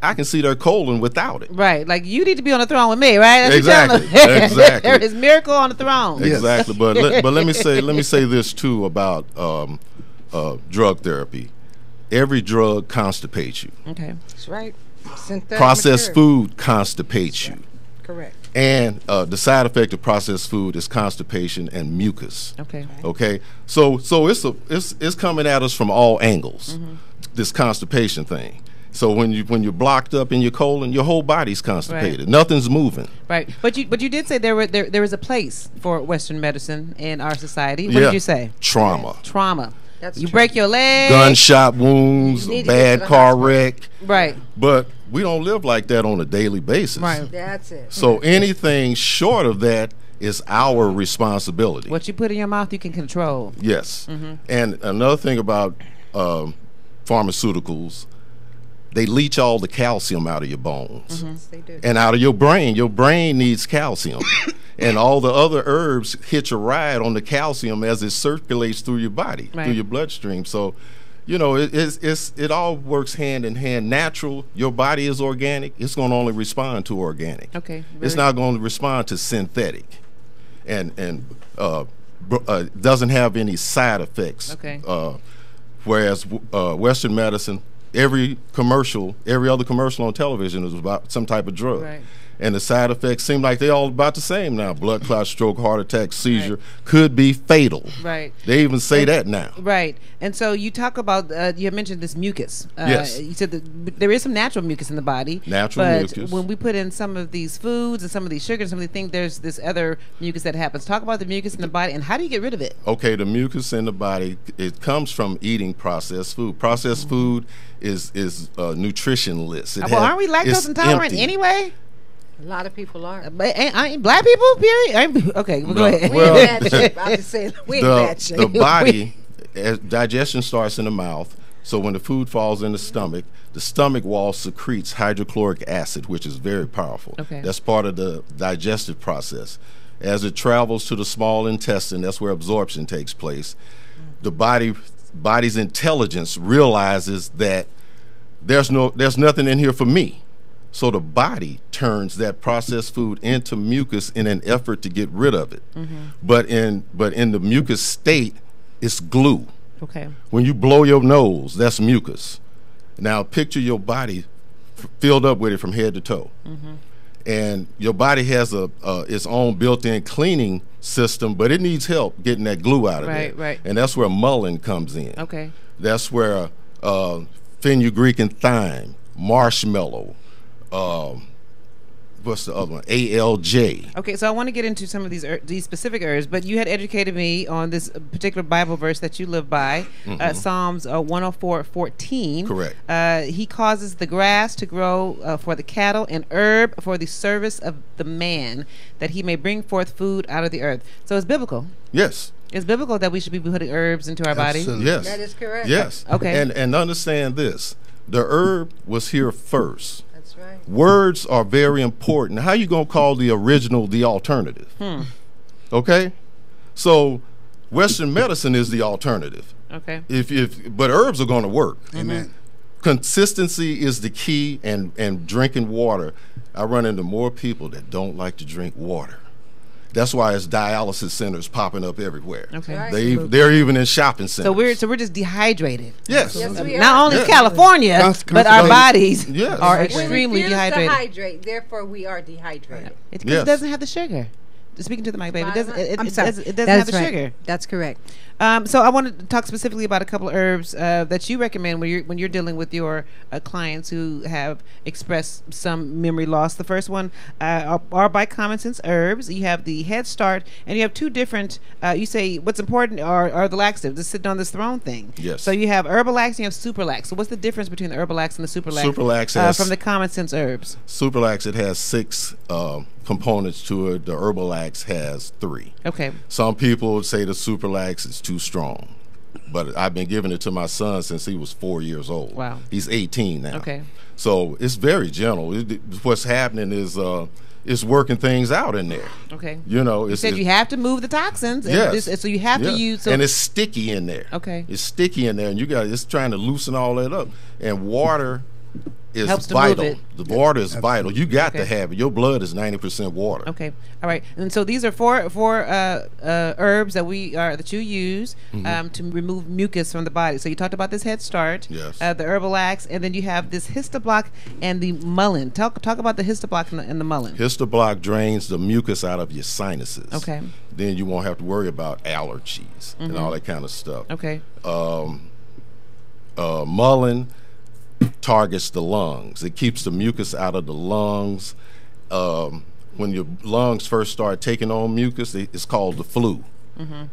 I can see their colon without it. Right, like you need to be on the throne with me, right? That's Exactly, what you're telling them. exactly. There is miracle on the throne. Exactly, but let me say this too about drug therapy. Every drug constipates you. Okay, That's right. Synthetic Processed material. food constipates you, Correct. and the side effect of processed food is constipation and mucus. okay, Okay, so it's coming at us from all angles. This constipation thing. So when you're blocked up in your colon, your whole body's constipated. Right. Nothing's moving. right. But you did say there was a place for Western medicine in our society. What did you say? Trauma, Trauma. That's You true. break your leg. gunshot wounds, You need to bad get to the car hospital. wreck. Right. But we don't live like that on a daily basis. Right. That's it. So anything short of that is our responsibility. What you put in your mouth, you can control. Yes. And another thing about pharmaceuticals, they leach all the calcium out of your bones Yes, they do. and out of your brain. Your brain needs calcium. And all the other herbs hitch a ride on the calcium as it circulates through your body, Right. through your bloodstream. So, you know, it all works hand in hand. Natural, your body is organic. It's going to only respond to organic. Okay. It's not going to respond to synthetic, and doesn't have any side effects. Okay. Whereas Western medicine, every other commercial on television is about some type of drug. Right. And the side effects seem like they're all about the same now. Blood clot, stroke, heart attack, seizure Right. could be fatal. Right. They even say that now. Right. And so you talk about, you had mentioned this mucus. Yes. You said that there is some natural mucus in the body. Natural but mucus. when we put in some of these foods and some of these sugars, some of the things, there's this other mucus that happens. Talk about the mucus in the body and how do you get rid of it? Okay, the mucus in the body, it comes from eating processed food. Processed food is nutritionless. Well, aren't we lactose it's intolerant empty. anyway? A lot of people are. But ain't black people, period? Okay, well, go No. ahead. We Well, in bad shape. I'm just saying, we in bad shape. The body, as digestion starts in the mouth, so when the food falls in the stomach wall secretes hydrochloric acid, which is very powerful. Okay. That's part of the digestive process. As it travels to the small intestine, that's where absorption takes place. The body's intelligence realizes that there's nothing in here for me. So the body turns that processed food into mucus in an effort to get rid of it. But in the mucus state, it's glue. Okay. When you blow your nose, that's mucus. Now picture your body filled up with it from head to toe. And your body has its own built-in cleaning system, but it needs help getting that glue out of there. Right. And that's where mullein comes in. Okay. That's where fenugreek and thyme, marshmallow, what's the other one? ALJ. Okay, so I want to get into some of these specific herbs, but you had educated me on this particular Bible verse that you live by, Psalms 104:14. Correct. He causes the grass to grow for the cattle and herb for the service of the man, that he may bring forth food out of the earth. So it's biblical. Yes. It's biblical that we should be putting herbs into our body. Absolutely. Yes. That is correct. Yes. Okay. And understand this. The herb was here first. That's right. Words are very important. How you gonna call the original the alternative? Okay? So Western medicine is the alternative. Okay. But herbs are gonna work. Amen. Consistency is the key, and drinking water. I run into more people that don't like to drink water. That's why it's dialysis centers popping up everywhere. Okay. Right. They're even in shopping centers. So we're just dehydrated. yes. Yes, we Not are. only Yeah. California, but our Constipated. bodies Yes. are We We extremely refuse to dehydrated. hydrate, therefore we are dehydrated. It's because Yes. it doesn't have the sugar. speaking to the mic, baby. I'm sorry. It doesn't have the sugar. That's correct. So I want to talk specifically about a couple of herbs that you recommend when you're dealing with your clients who have expressed some memory loss. The first one are by Common Sense Herbs. You have the Head Start, and you have two different. You say what's important are the laxatives, just sitting on this throne thing. Yes. So you have Herbalax and you have Superlax. So what's the difference between the Herbalax and the Superlax? Superlax has, from the Common Sense Herbs. Superlax, it has 6 components to it. The Herbalax has 3. Okay. Some people would say the Superlax is too strong, but I've been giving it to my son since he was 4 years old. Wow. He's 18 now. Okay. So it's very gentle. What's happening is it's working things out in there. Okay. You know, You said you have to move the toxins. Yes. So you have to use. So and it's sticky in there. Okay. It's sticky in there, and it's trying to loosen all that up. And water is helps to vital. move it. The water is vital. You got Okay. to have it. Your blood is 90% water. Okay, all right. And so these are four herbs that you use to remove mucus from the body. So you talked about this Head Start, Yes. The Herbalax, and then you have this Histoblock and the Mullein. Talk about the Histoblock and the Mullein. Histoblock drains the mucus out of your sinuses. Okay. Then you won't have to worry about allergies and all that kind of stuff. Okay. Mullein targets the lungs. It keeps the mucus out of the lungs. When your lungs first start taking on mucus, it's called the flu.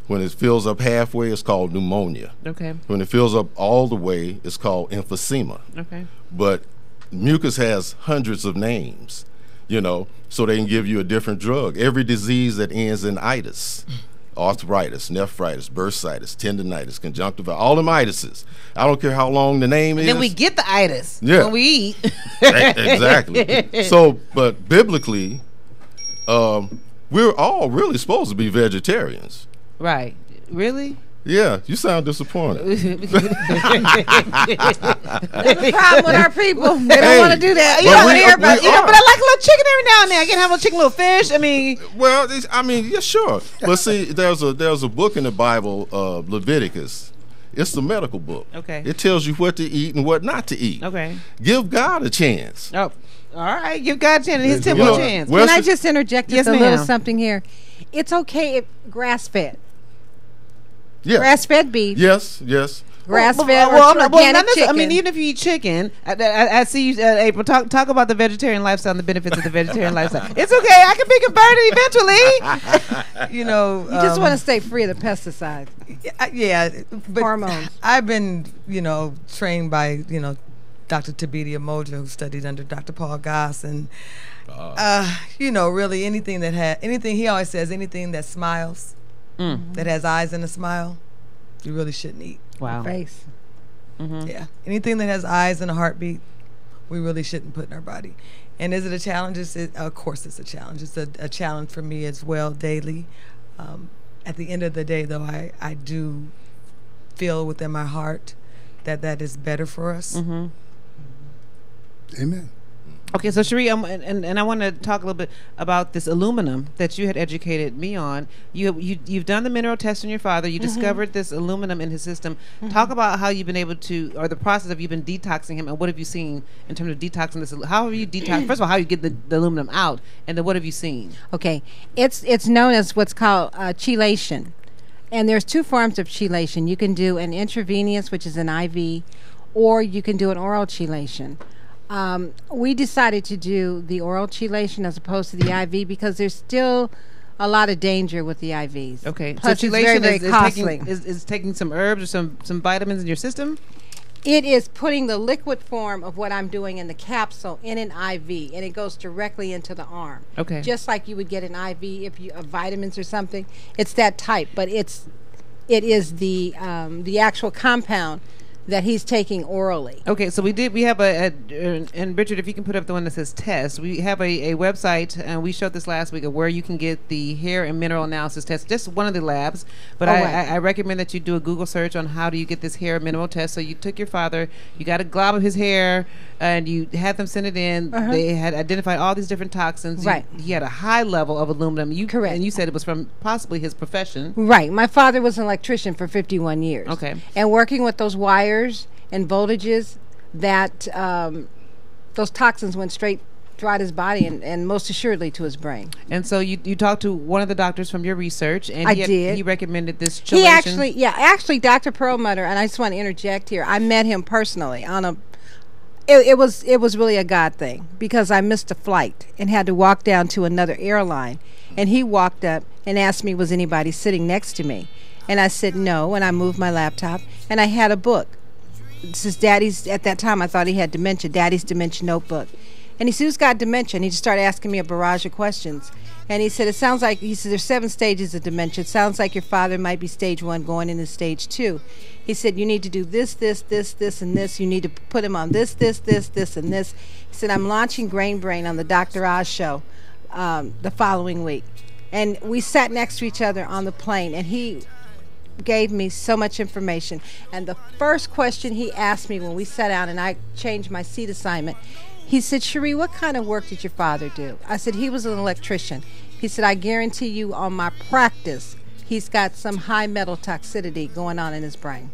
When it fills up halfway, it's called pneumonia. Okay. When it fills up all the way, it's called emphysema. Okay. But mucus has hundreds of names, so they can give you a different drug. Every disease that ends in itis, arthritis, nephritis, bursitis, tendinitis, conjunctivitis, all them itises. I don't care how long the name is. Then we get the itis Yeah. when we eat. Exactly. So, but biblically, we're all really supposed to be vegetarians. Right. Really? Yeah, you sound disappointed. There's a problem with our people. They don't want to do that. You don't want to hear about it. But I like a little chicken every now and then. I can have a little chicken, a little fish. I mean, Well, yeah, sure. But see, there's a book in the Bible, Leviticus. It's the medical book. Okay. It tells you what to eat and what not to eat. okay. Give God a chance. Oh, all right. Give God a chance. His temple a chance. well, Can I just interject Yes, just a little ma'am. something here? It's okay if grass-fed. Yeah. Grass-fed beef, Yes. grass-fed Well, or organic chicken. I mean, even if you eat chicken, I see you, April. Talk about the vegetarian lifestyle and the benefits of the vegetarian lifestyle. It's okay. I can be converted eventually. You know, You just want to stay free of the pesticides. yeah, but Hormones. I've been, trained by, Dr. Tabidia Moja, who studied under Dr. Paul Goss, and really anything he always says, anything that smiles, that has eyes and a smile, you really shouldn't eat. Wow. Face. Yeah, anything that has eyes and a heartbeat, we really shouldn't put in our body. And is it a challenge? Of course it's a challenge. It's a challenge for me as well daily. At the end of the day, though, I do feel within my heart that is better for us. Amen. Okay, so Cherie, and I want to talk a little bit about this aluminum that you had educated me on. You've done the mineral test on your father. You discovered this aluminum in his system. Talk about how you've been able to, or the process of you've been detoxing him, and what have you seen in terms of detoxing this? How have you detox? First of all, how you get the aluminum out, and then what have you seen? Okay, it's known as what's called chelation, and there's 2 forms of chelation. You can do an intravenous, which is an IV, or you can do an oral chelation. We decided to do the oral chelation as opposed to the IV because there's still a lot of danger with the IVs. Okay, Plus so it's very, very chelation costly. is taking some herbs or some vitamins in your system. It is putting the liquid form of what I'm doing in the capsule in an IV, and it goes directly into the arm. Okay. Just like you would get an IV if you of vitamins or something. It's that type, but it is the actual compound that he's taking orally. Okay, so we have and Richard, if you can put up the one that says test, we have a website, and we showed this last week, of where you can get the hair and mineral analysis test, just one of the labs, but I recommend that you do a Google search on how do you get this hair and mineral test. So you took your father, you got a glob of his hair, and you had them send it in. They had identified all these different toxins. Right. He had a high level of aluminum. Correct. And you said it was from possibly his profession. Right. My father was an electrician for 51 years. Okay. And working with those wires and voltages, that those toxins went straight throughout his body and most assuredly to his brain. And so you talked to one of the doctors from your research, and I did. He recommended this He chelation. actually, Dr. Perlmutter, and I just want to interject here. I met him personally on a. It was really a God thing, because I missed a flight and had to walk down to another airline, and he walked up and asked me, was anybody sitting next to me, and I said no, and I moved my laptop, and I had a book. This is Daddy's. At that time, I thought he had dementia. Daddy's Dementia Notebook. And he said, who's got dementia? And he just started asking me a barrage of questions. And he said, it sounds like, he said, there's 7 stages of dementia. It sounds like your father might be stage 1 going into stage 2. He said, you need to do this, this, this, this, and this. You need to put him on this, this, this, this, and this. He said, I'm launching Grain Brain on the Dr. Oz show the following week. And we sat next to each other on the plane, and he gave me so much information. And the first question he asked me when we sat down and I changed my seat assignment, he said, Cherie, what kind of work did your father do? I said, he was an electrician. He said, I guarantee you on my practice, he's got some high metal toxicity going on in his brain.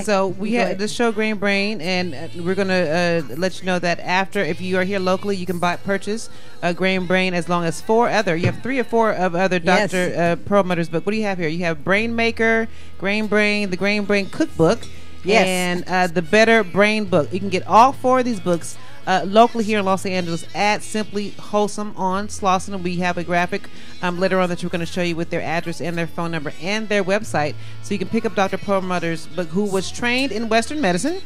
So we had the show Grain Brain, and we're going to let you know that after, if you are here locally, you can purchase Grain Brain as long as 4 other. You have 3 or 4 of other Dr. Perlmutter's book. What do you have here? You have Brain Maker, Grain Brain, the Grain Brain Cookbook, and the Better Brain Book. You can get all 4 of these books locally here in Los Angeles at Simply Wholesome on Slauson. We have a graphic later on that we're going to show you with their address and their phone number and their website, so you can pick up Dr. Perlmutter's book, who was trained in Western medicine,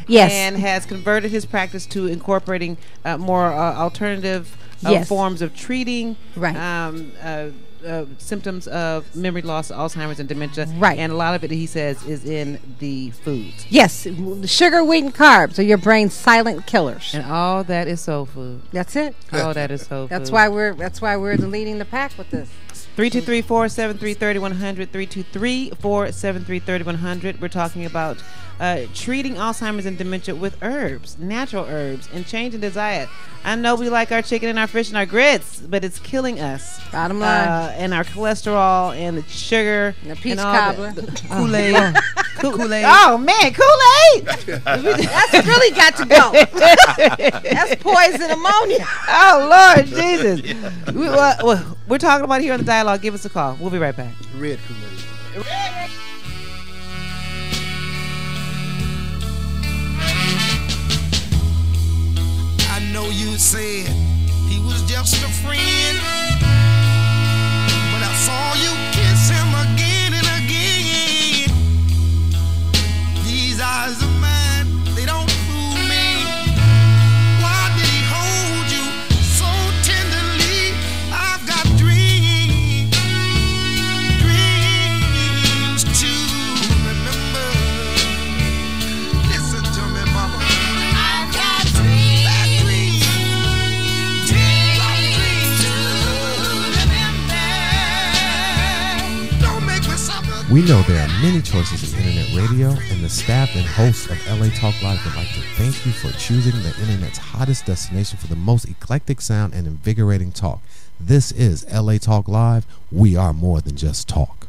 and has converted his practice to incorporating more alternative forms of treating symptoms of memory loss, Alzheimer's, and dementia. And a lot of it, he says, is in the foods. Yes, sugar, wheat, and carbs are your brain's silent killers. And all that is soul food. That's it. All that is soul food. That's why we're leading the pack with this. 323-473-3100, 323-473-3100. We're talking about treating Alzheimer's and dementia with herbs, natural herbs, and changing the diet. I know we like our chicken and our fish and our grits, but it's killing us. Bottom line. And our cholesterol and the sugar. And the peach and all cobbler. Kool-Aid. Kool-Aid. Oh, man, Kool-Aid. That's really got to go. That's poison ammonia. Oh, Lord Jesus. We're talking about it here on the Dialogue. Give us a call. We'll be right back. Red Kool-Aid. I know you said he was just a friend, but I saw you kiss him again and again. These eyes of mine, they don't fool me. Why did he hold you so tenderly? I've got dreams to remember. Listen to me, mama. I've got dreams to remember. Don't make me suffer. We know there are many choices in internet radio, and the staff and hosts of LA Talk Live would like to thank you for choosing the internet's hottest destination for the most eclectic sound and invigorating talk. This is LA Talk Live. We are more than just talk.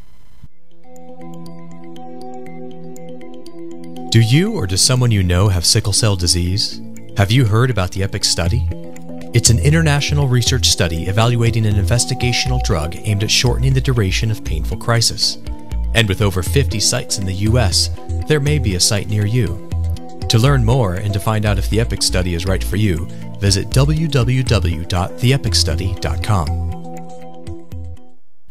Do you or does someone you know have sickle cell disease? Have you heard about the EPIC study? It's an international research study evaluating an investigational drug aimed at shortening the duration of painful crisis. And with over 50 sites in the US, there may be a site near you. To learn more and to find out if the EPIC study is right for you, visit www.theepicstudy.com.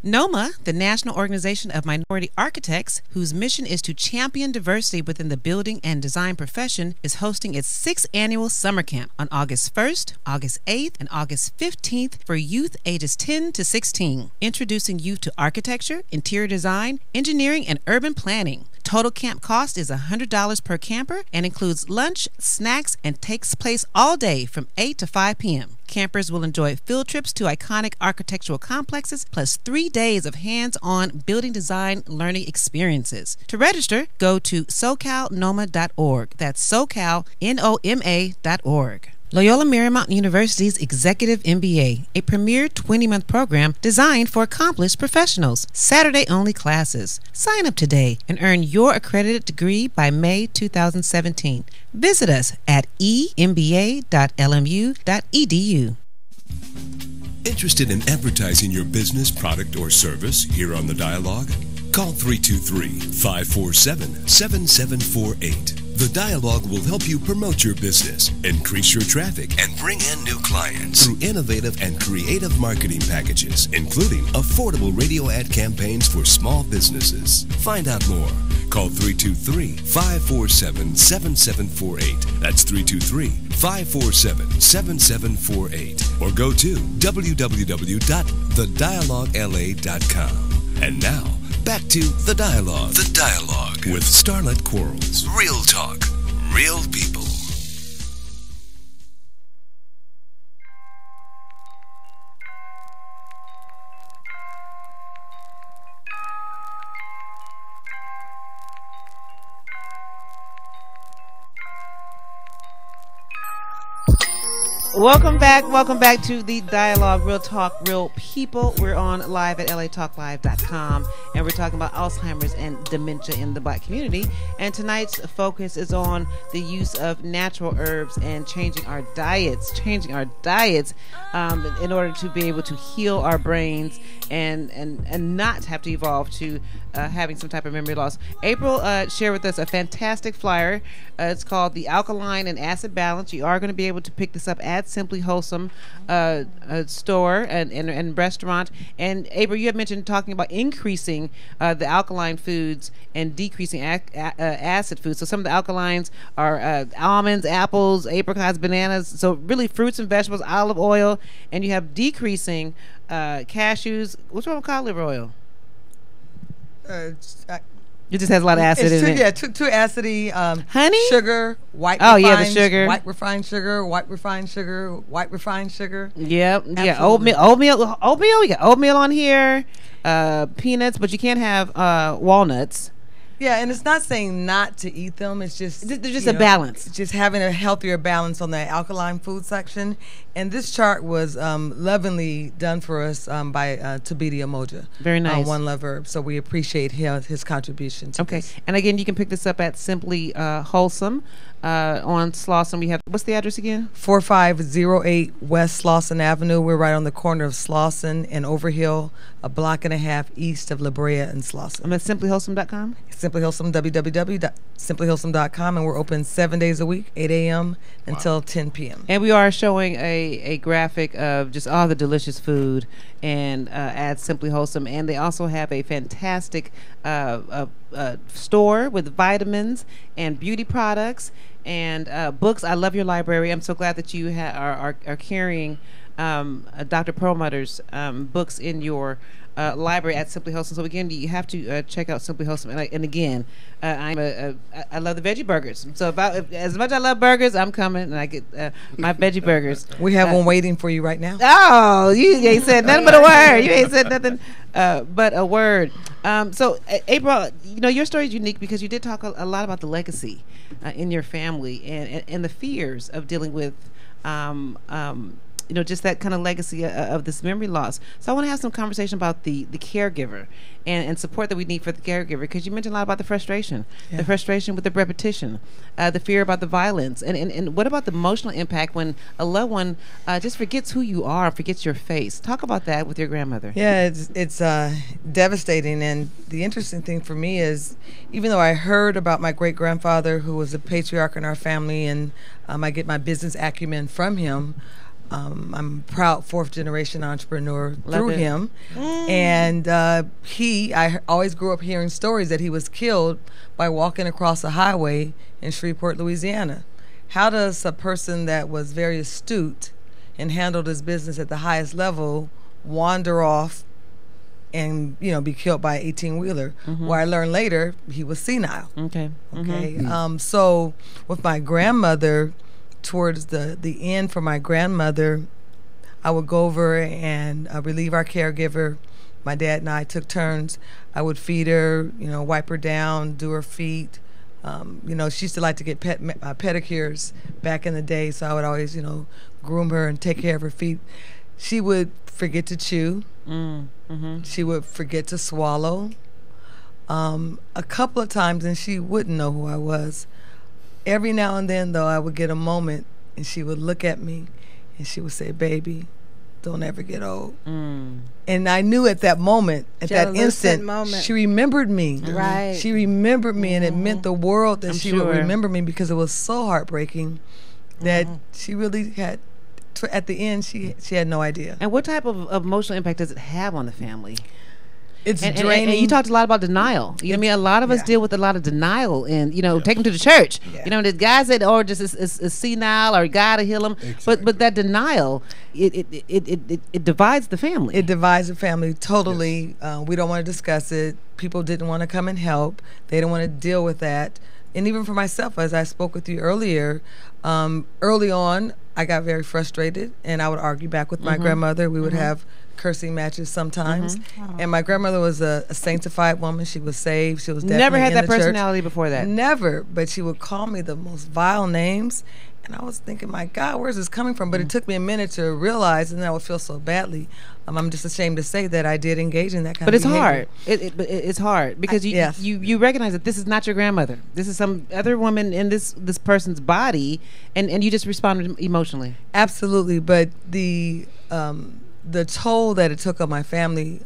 NOMA, the National Organization of Minority Architects, whose mission is to champion diversity within the building and design profession, is hosting its 6th annual summer camp on August 1st, August 8th, and August 15th for youth ages 10 to 16, introducing youth to architecture, interior design, engineering, and urban planning. Total camp cost is $100 per camper and includes lunch, snacks, and takes place all day from 8 to 5 p.m. Campers will enjoy field trips to iconic architectural complexes, plus 3 days of hands-on building design learning experiences. To register, go to SoCalNOMA.org. That's SoCalNOMA.org. Loyola Marymount University's Executive MBA, a premier 20-month program designed for accomplished professionals. Saturday-only classes. Sign up today and earn your accredited degree by May 2017. Visit us at emba.lmu.edu. Interested in advertising your business, product, or service here on The Dialogue? Call 323-547-7748. The Dialogue will help you promote your business, increase your traffic, and bring in new clients through innovative and creative marketing packages, including affordable radio ad campaigns for small businesses. Find out more. Call 323-547-7748. That's 323-547-7748. Or go to www.thedialoguela.com. And now, back to The Dialogue. The Dialogue with Starlett Quarles. Real talk, real people. Welcome back to The Dialogue, Real Talk, Real People. We're on live at latalklive.com, and we're talking about Alzheimer's and dementia in the Black community. And tonight's focus is on the use of natural herbs and changing our diets in order to be able to heal our brains and not have to evolve to having some type of memory loss. Apryl shared with us a fantastic flyer. It's called the Alkaline and Acid Balance. You are going to be able to pick this up at Simply Wholesome store and restaurant. And Apryl, you had mentioned talking about increasing the alkaline foods and decreasing acid foods. So some of the alkalines are almonds, apples, apricots, bananas. So really fruits and vegetables, olive oil, and you have decreasing cashews. What's wrong with cod liver oil? It just has a lot of acid in it. Yeah, too acidy. Honey? Sugar, white refined sugar. Yep. Absolutely. Yeah, oatmeal. We got oatmeal on here, peanuts, but you can't have walnuts. Yeah, and it's not saying not to eat them. It's just There's just a balance. Just having a healthier balance on the alkaline food section. And this chart was lovingly done for us by Tabiti Amoja. Very nice. One Love Herb. So we appreciate his contribution to this. And again, you can pick this up at Simply Wholesome on Slauson. We have, what's the address again? 4508 West Slauson Avenue. We're right on the corner of Slauson and Overhill, a block and a half east of La Brea and Slauson. I'm at simplywholesome.com? Simply Wholesome, www.simplywholesome.com, and we're open 7 days a week, 8 a.m. until 10 p.m. And we are showing a graphic of just all the delicious food and at Simply Wholesome. And they also have a fantastic store with vitamins and beauty products and books. I love your library. I'm so glad that you are carrying Dr. Perlmutter's books in your library at Simply Wholesome. So again, you have to check out Simply Wholesome. And again, I love the veggie burgers. So as much as I love burgers, I'm coming and I get my veggie burgers. We have one waiting for you right now. Oh, you ain't said nothing but a word. You ain't said nothing but a word. So Apryl, your story is unique because you did talk a lot about the legacy in your family and the fears of dealing with just that kind of legacy of this memory loss. So I want to have some conversation about the caregiver and support that we need for the caregiver, because you mentioned a lot about the frustration with the repetition, the fear about the violence, and what about the emotional impact when a loved one just forgets who you are, forgets your face. Talk about that with your grandmother. Yeah, it's devastating, and the interesting thing for me is, even though I heard about my great-grandfather, who was a patriarch in our family, and I get my business acumen from him, I'm a proud fourth-generation entrepreneur through him. And I always grew up hearing stories that he was killed by walking across a highway in Shreveport, Louisiana. How does a person that was very astute and handled his business at the highest level wander off and be killed by an 18-wheeler? Where I learned later he was senile. So with my grandmother, towards the end for my grandmother, I would go over and relieve our caregiver. My dad and I took turns. I would feed her, wipe her down, do her feet, She used to like to get pedicures back in the day, so I would always, groom her and take care of her feet. She would forget to chew. She would forget to swallow. A couple of times, and she wouldn't know who I was. Every now and then, though, I would get a moment, and she would look at me, and she would say, "Baby, don't ever get old." And I knew at that moment, at that instant, she remembered me. Right. She remembered me, and it meant the world that she would remember me, because it was so heartbreaking that she really had, at the end, she had no idea. And what type of emotional impact does it have on the family? It's draining. And you talked a lot about denial. You know what I mean? A lot of us deal with a lot of denial, and take them to the church. There's guys that are just is senile, or God to heal them. Exactly. But that denial, it divides the family. It divides the family totally. Yes. We don't want to discuss it. People didn't want to come and help. They didn't want to deal with that. And even for myself, as I spoke with you earlier, early on, I got very frustrated, and I would argue back with my grandmother. We would have cursing matches sometimes. And my grandmother was a sanctified woman. She was saved. She was definitely never had in that the personality church. Before that. Never. But she would call me the most vile names. And I was thinking, my God, where's this coming from? But it took me a minute to realize, and I would feel so badly. I'm just ashamed to say that I did engage in that kind of behavior. But it's hard. It's hard because you recognize that this is not your grandmother. This is some other woman in this person's body, and you just responded emotionally. Absolutely. But the toll that it took on my family,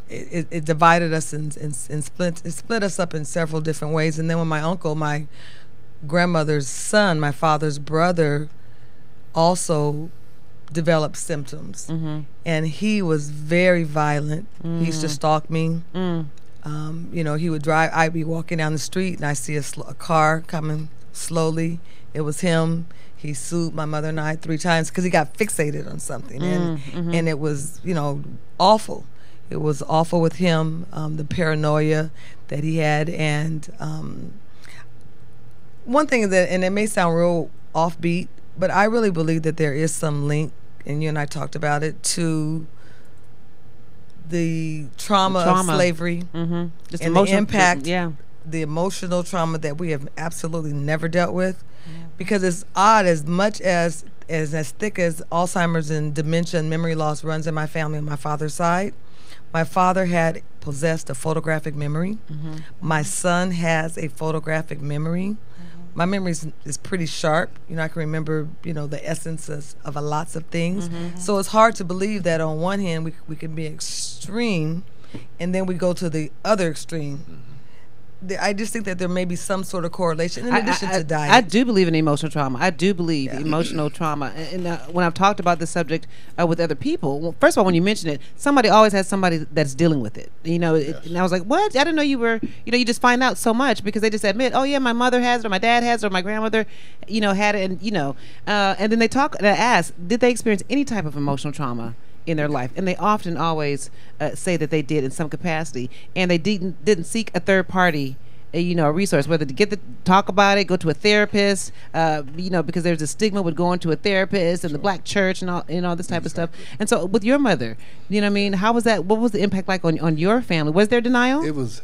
it divided us and split us up in several different ways. And then when my uncle, my grandmother's son, my father's brother, also developed symptoms, and he was very violent. He used to stalk me. He would drive. I'd be walking down the street, and I see a car coming slowly. It was him. He sued my mother and I 3 times because he got fixated on something, and it was awful. It was awful with him, the paranoia that he had, and one thing that, and it may sound real offbeat, but I really believe that there is some link, and you and I talked about it, to the trauma of slavery, Just and the impact, the emotional trauma that we have absolutely never dealt with. Because it's odd, as much as thick as Alzheimer's and dementia and memory loss runs in my family on my father's side, my father had possessed a photographic memory. My son has a photographic memory. My memory is pretty sharp. I can remember, the essences of lots of things. So it's hard to believe that on one hand we can be extreme, and then we go to the other extreme. I just think that there may be some sort of correlation in addition to diet. I do believe in emotional trauma. I do believe emotional trauma. And when I've talked about this subject with other people, well, first of all, when you mention it, somebody always has somebody that's dealing with it. And I was like, what? I didn't know you were, you just find out so much because they just admit, oh, yeah, my mother has it, or my dad has it, or my grandmother, had it. And then they talk, and I ask, did they experience any type of emotional trauma in their life? And they often always say that they did in some capacity, and they didn't seek a third party, a resource, whether to talk about it, go to a therapist, because there's a stigma with going to a therapist and the black church and all this type of stuff. And so with your mother, how was that? What was the impact like on your family? Was there denial? It was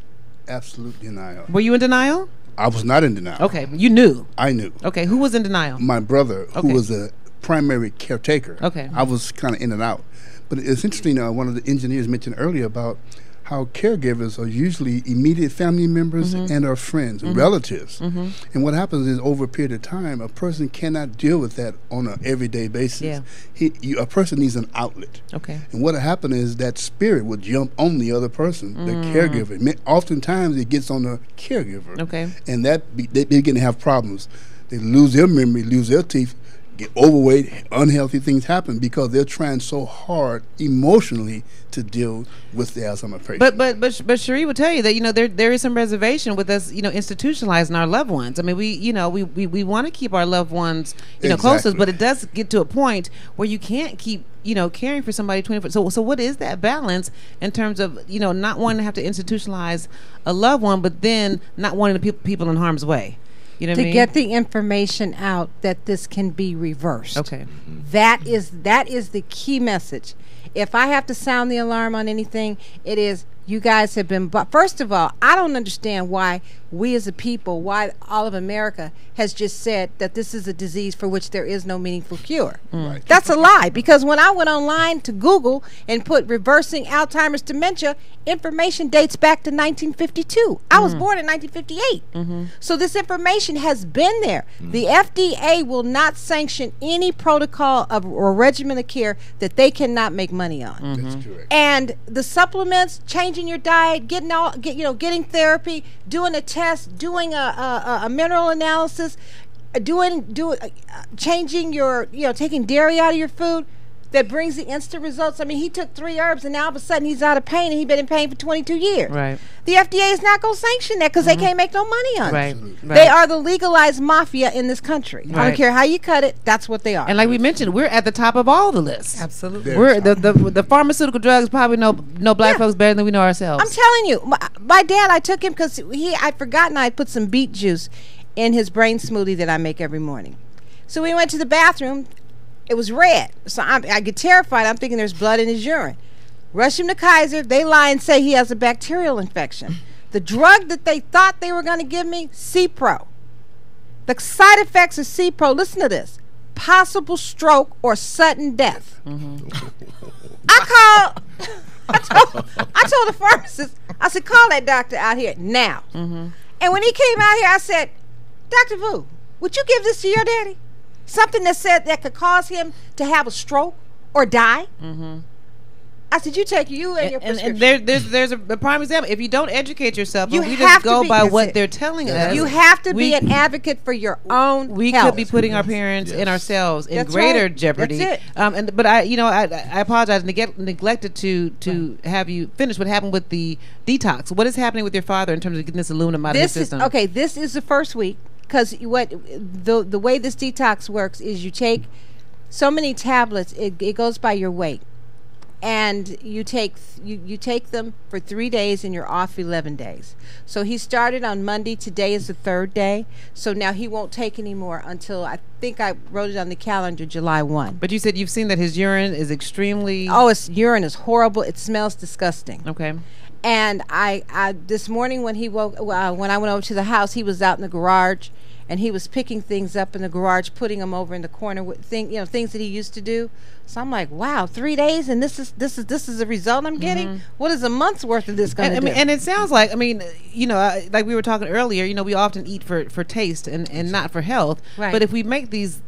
absolute denial. Were you in denial? I was not in denial. Okay, you knew. I knew. Okay, who was in denial? My brother, who was a primary caretaker. Okay. I was kind of in and out. But it's interesting, one of the engineers mentioned earlier about how caregivers are usually immediate family members and our friends and relatives. And what happens is, over a period of time, a person cannot deal with that on an everyday basis. A person needs an outlet. Okay. And what happens is that spirit will jump on the other person, the caregiver. Oftentimes it gets on the caregiver. Okay. And they begin to have problems. They lose their memory, lose their teeth, get overweight, unhealthy things happen because they're trying so hard emotionally to deal with the Alzheimer's patient. But Cherie will tell you that there is some reservation with us institutionalizing our loved ones. I mean, we want to keep our loved ones close to us, but it does get to a point where you can't keep caring for somebody 24. So what is that balance in terms of not wanting to have to institutionalize a loved one, but then not wanting to put people in harm's way? To get the information out that this can be reversed. Okay. That is the key message. If I have to sound the alarm on anything, it is You guys have been, but first of all, I don't understand why we as a people, why all of America has just said that this is a disease for which there is no meaningful cure. Right. That's a lie, because when I went online to Google and put reversing Alzheimer's dementia, information dates back to 1952. I was born in 1958. So this information has been there. The FDA will not sanction any protocol of or regimen of care that they cannot make money on. That's correct. And the supplements, changing your diet, getting therapy, doing a test, doing a mineral analysis, changing your, taking dairy out of your food, that brings the instant results. I mean, he took 3 herbs and now all of a sudden he's out of pain, and he's been in pain for 22 years. Right. The FDA is not going to sanction that because they can't make no money on Right. it. Right. They are the legalized mafia in this country. I Right. don't care how you cut it, that's what they are. And like we mentioned, we're at the top of all the lists. Absolutely. Very We're the pharmaceutical drugs probably know black folks better than we know ourselves. I'm telling you, my dad, I took him because I'd forgotten I put some beet juice in his brain smoothie that I make every morning. So we went to the bathroom. It was red. So I get terrified. I'm thinking there's blood in his urine. Rush him to Kaiser. They lie and say he has a bacterial infection. The drug that they thought they were going to give me, Cipro. The side effects of Cipro, listen to this: possible stroke or sudden death. I told the pharmacist, I said, call that doctor out here now. And when he came out here, I said, Dr. Vu, would you give this to your daddy? Something that said that could cause him to have a stroke or die? I said, you take you and your prescription. And there's a prime example. If you don't educate yourself, You but we have just to go be- by That's what it. they're telling us. You have to we- be an advocate for your own We health. could be putting our parents and ourselves in That's greater right. jeopardy. That's it. But I apologize. Neglected to have you finish what happened with the detox. What is happening with your father in terms of getting this aluminum out of his system? This is the first week, because the way this detox works is you take so many tablets. It goes by your weight. And you take them for 3 days and you're off 11 days. So he started on Monday. Today is the 3rd day. So now he won't take any more until, I think I wrote it on the calendar, July 1. But you said you've seen that his urine is extremely... Oh, his urine is horrible. It smells disgusting. Okay. And I this morning when when I went over to the house, he was out in the garage, and he was picking things up in the garage, putting them over in the corner with things that he used to do. So I'm like, wow, 3 days, and this is the result I'm getting. What is a month's worth of this going to do? And it sounds like, like we were talking earlier, we often eat for taste and not for health. Right. But if we make these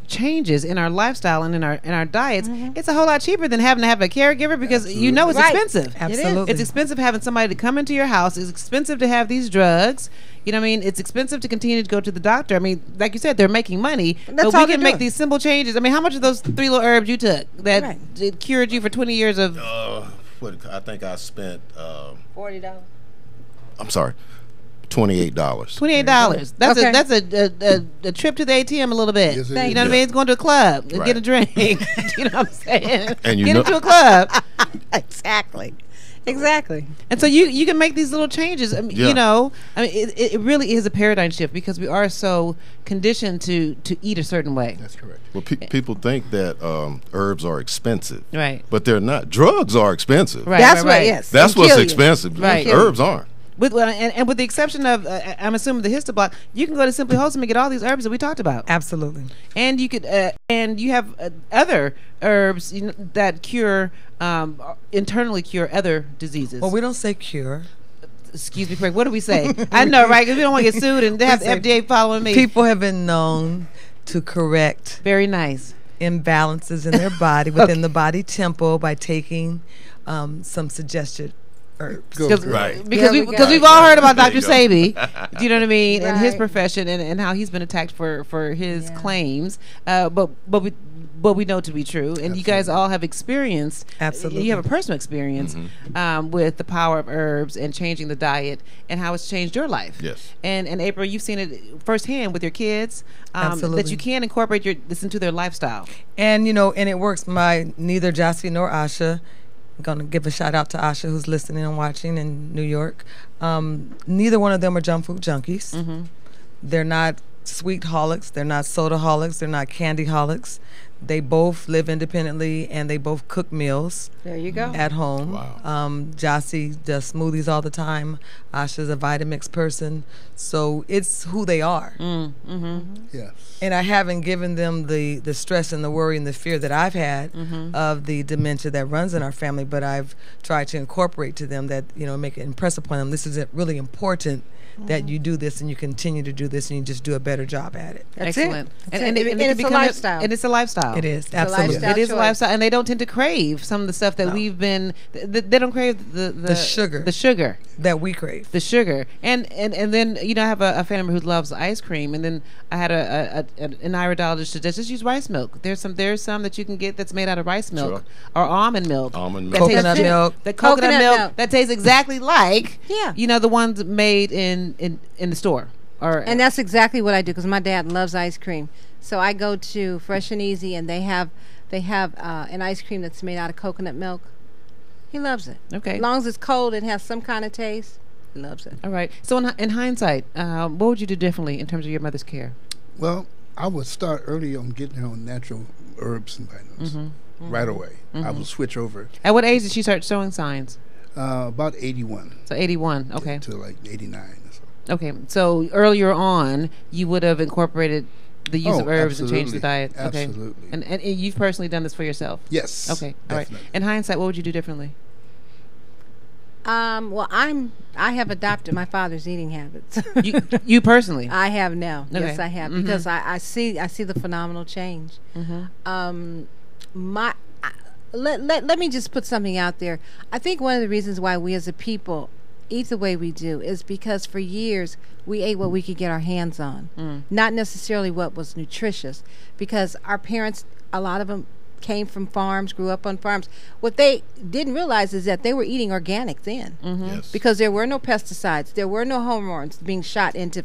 changes in our lifestyle and in our diets, it's a whole lot cheaper than having to have a caregiver, because it's Right. expensive. Absolutely. It's expensive having somebody to come into your house. It's expensive to have these drugs. You know what I mean? It's expensive to continue to go to the doctor. I mean, like you said, they're making money. That's but all we they're can make doing. these simple changes. I mean, how much of those 3 little herbs you took that Right. it cured you for 20 years of... I think I spent. $40. I'm sorry, $28. $28. That's Okay. a trip to the ATM a little bit. Yes, it You is. know what I mean? It's going to a club and Right. get a drink. You know what I'm saying? And you get know- into a club. Exactly. And so you can make these little changes. I mean, Yeah. It really is a paradigm shift, because we are so conditioned to eat a certain way. That's correct. Well, people think that herbs are expensive, Right. but they're not. Drugs are expensive. Right. That's right. yes. That's It'll what's kill you. expensive. Right. Herbs aren't. With and with the exception of, I'm assuming the histoblock, you can go to Simply Wholesome and get all these herbs that we talked about. Absolutely. And you could, and you have other herbs that cure, internally cure other diseases. Well, we don't say cure. Excuse me, Craig. What do we say? I know, right? Because we don't want to get sued and they have the FDA following me. People have been known to correct Very nice. imbalances in their body within the body tempo by taking some suggested herbs. Go, Because girl. Right. There we go. we've all heard about There Dr. you go. Sabi, do you know what I mean, and his Right. profession and how he's been attacked for his claims, but we know to be true, and you guys all have experienced. Absolutely. You have a personal experience with the power of herbs and changing the diet and how it's changed your life. Yes. And April, you've seen it firsthand with your kids. Absolutely. That you can incorporate this into their lifestyle. And and it works. Neither Jassi nor Asha, I'm going to give a shout out to Asha, who's listening and watching in New York. Neither one of them are junk food junkies. They're not sweet-holics. They're not soda-holics. They're not candy-holics. They both live independently, and they both cook meals. There you go. At home. Wow. Jossie does smoothies all the time. Asha's a Vitamix person. So it's who they are. Yes. And I haven't given them the stress and the worry and the fear that I've had of the dementia that runs in our family, but I've tried to incorporate to them that, make it impress upon them. This is really important that you do this and you continue to do this and you just do a better job at it. That's Excellent. it. And it's a lifestyle. And it's a lifestyle. It is, a absolutely. lifestyle. It is a choice. lifestyle, and they don't tend to crave some of the stuff that we've been. They don't crave the sugar. the sugar, That we crave. the sugar, and then I have a family member who loves ice cream, and then I had an iridologist suggest just use rice milk. There's some that you can get that's made out of rice milk or almond milk, Almond That milk. tastes- Coconut milk. the coconut Coconut milk milk. that tastes exactly like Yeah. the ones made in the store. And that's exactly what I do, because my dad loves ice cream. So I go to Fresh and Easy, and they have an ice cream that's made out of coconut milk. He loves it. Okay. As long as it's cold and has some kind of taste, he loves it. All right. So in hindsight, what would you do differently in terms of your mother's care? Well, I would start early on getting her on natural herbs and vitamins right away. I would switch over At what age did she start showing signs? about 81 So 81. Okay. to like 89 or so. Okay, so earlier on, you would have incorporated the use of herbs and changed the diet. Okay, Absolutely. and you've personally done this for yourself. Yes. Okay, all right. definitely. In hindsight, what would you do differently? Well, I have adopted my father's eating habits. You personally? I have now. Okay. Yes, I have, because I see the phenomenal change. Let me just put something out there. I think one of the reasons why we as a people eat the way we do is because for years we ate what we could get our hands on, not necessarily what was nutritious, because our parents, a lot of them came from farms, grew up on farms. What they didn't realize is that they were eating organic then, Yes. because there were no pesticides, there were no hormones being shot into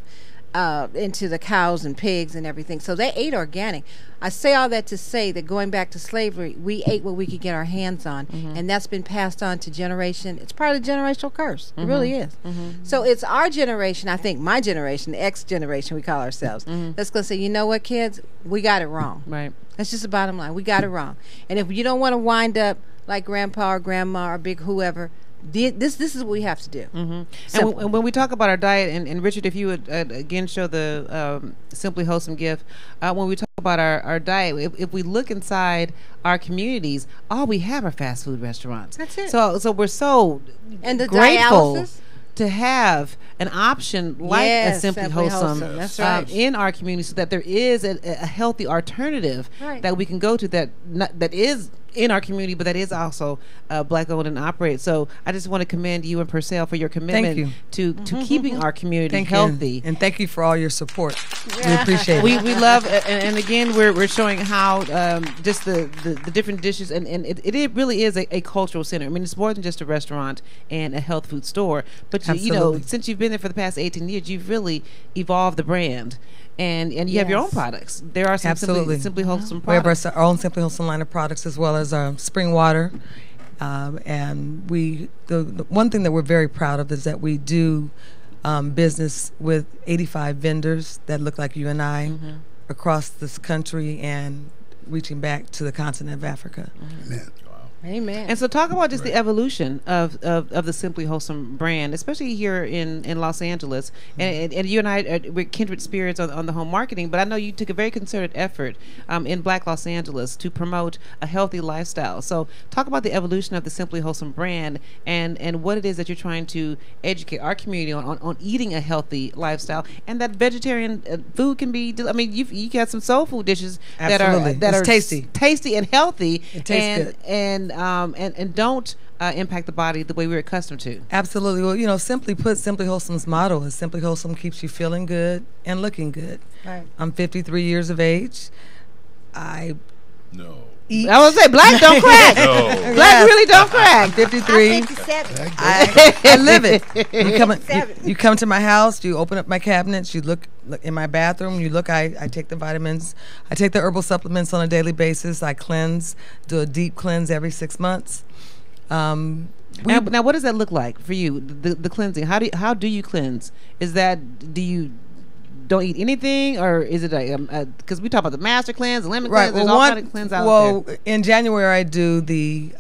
the cows and pigs and everything. So they ate organic. I say all that to say that going back to slavery, we ate what we could get our hands on, and that's been passed on to generation. It's part of the generational curse. It really is. So it's our generation, I think my generation, the X generation we call ourselves, that's going to say, you know what, kids, we got it wrong. Right. That's just the bottom line. We got it wrong. And if you don't want to wind up like grandpa or grandma or big whoever, this is what we have to do. And when we talk about our diet, and Richard, if you would again show the Simply Wholesome gift, when we talk about our diet, if we look inside our communities, all we have are fast food restaurants. That's it. So we're so And the grateful dialysis? to have an option like a Yes, Simply Simply Wholesome, Wholesome. That's right. in our community, so that there is a healthy alternative Right. that we can go to that is in our community, but that is also black owned and operated. So I just want to commend you and Purcell for your commitment to keeping our community healthy. And thank you for all your support. We appreciate it. We love, and again, we're showing how just the different dishes, and it really is a cultural center. I mean, it's more than just a restaurant and a health food store, but you know, Absolutely. since you've been there for the past 18 years, you've really evolved the brand. And you have your own products. There are some Absolutely. simply Wholesome We have products. our own Simply Wholesome line of products, as well as spring water. And the one thing that we're very proud of is that we do business with 85 vendors that look like you and I across this country and reaching back to the continent of Africa. Amen. Amen. And so talk about just the evolution of the Simply Wholesome brand, especially here in Los Angeles. And you and I, we're kindred spirits on the home marketing, but I know you took a very concerted effort in Black Los Angeles to promote a healthy lifestyle. So talk about the evolution of the Simply Wholesome brand and what it is that you're trying to educate our community on eating a healthy lifestyle, and that vegetarian food can be, I mean, you got some soul food dishes Absolutely. that It's are tasty and healthy. It tastes good. And don't impact the body the way we're accustomed to. Absolutely. Well, you know, simply put, Simply Wholesome's motto is Simply Wholesome keeps you feeling good and looking good. Right. I'm 53 years of age. I No. eat. I would say black don't crack. No. Black Yes. really don't crack. 53. 57. I live it. Seven. You come to my house, you open up my cabinets, you look in my bathroom, you look, I take the vitamins, I take the herbal supplements on a daily basis, I cleanse, do a deep cleanse every 6 months. Now, what does that look like for you? The cleansing. How do you cleanse? Is that do you don't eat anything, or is it because we talk about the master cleanse, the lemon cleanse, there's all kind of cleanse out there. In January I do the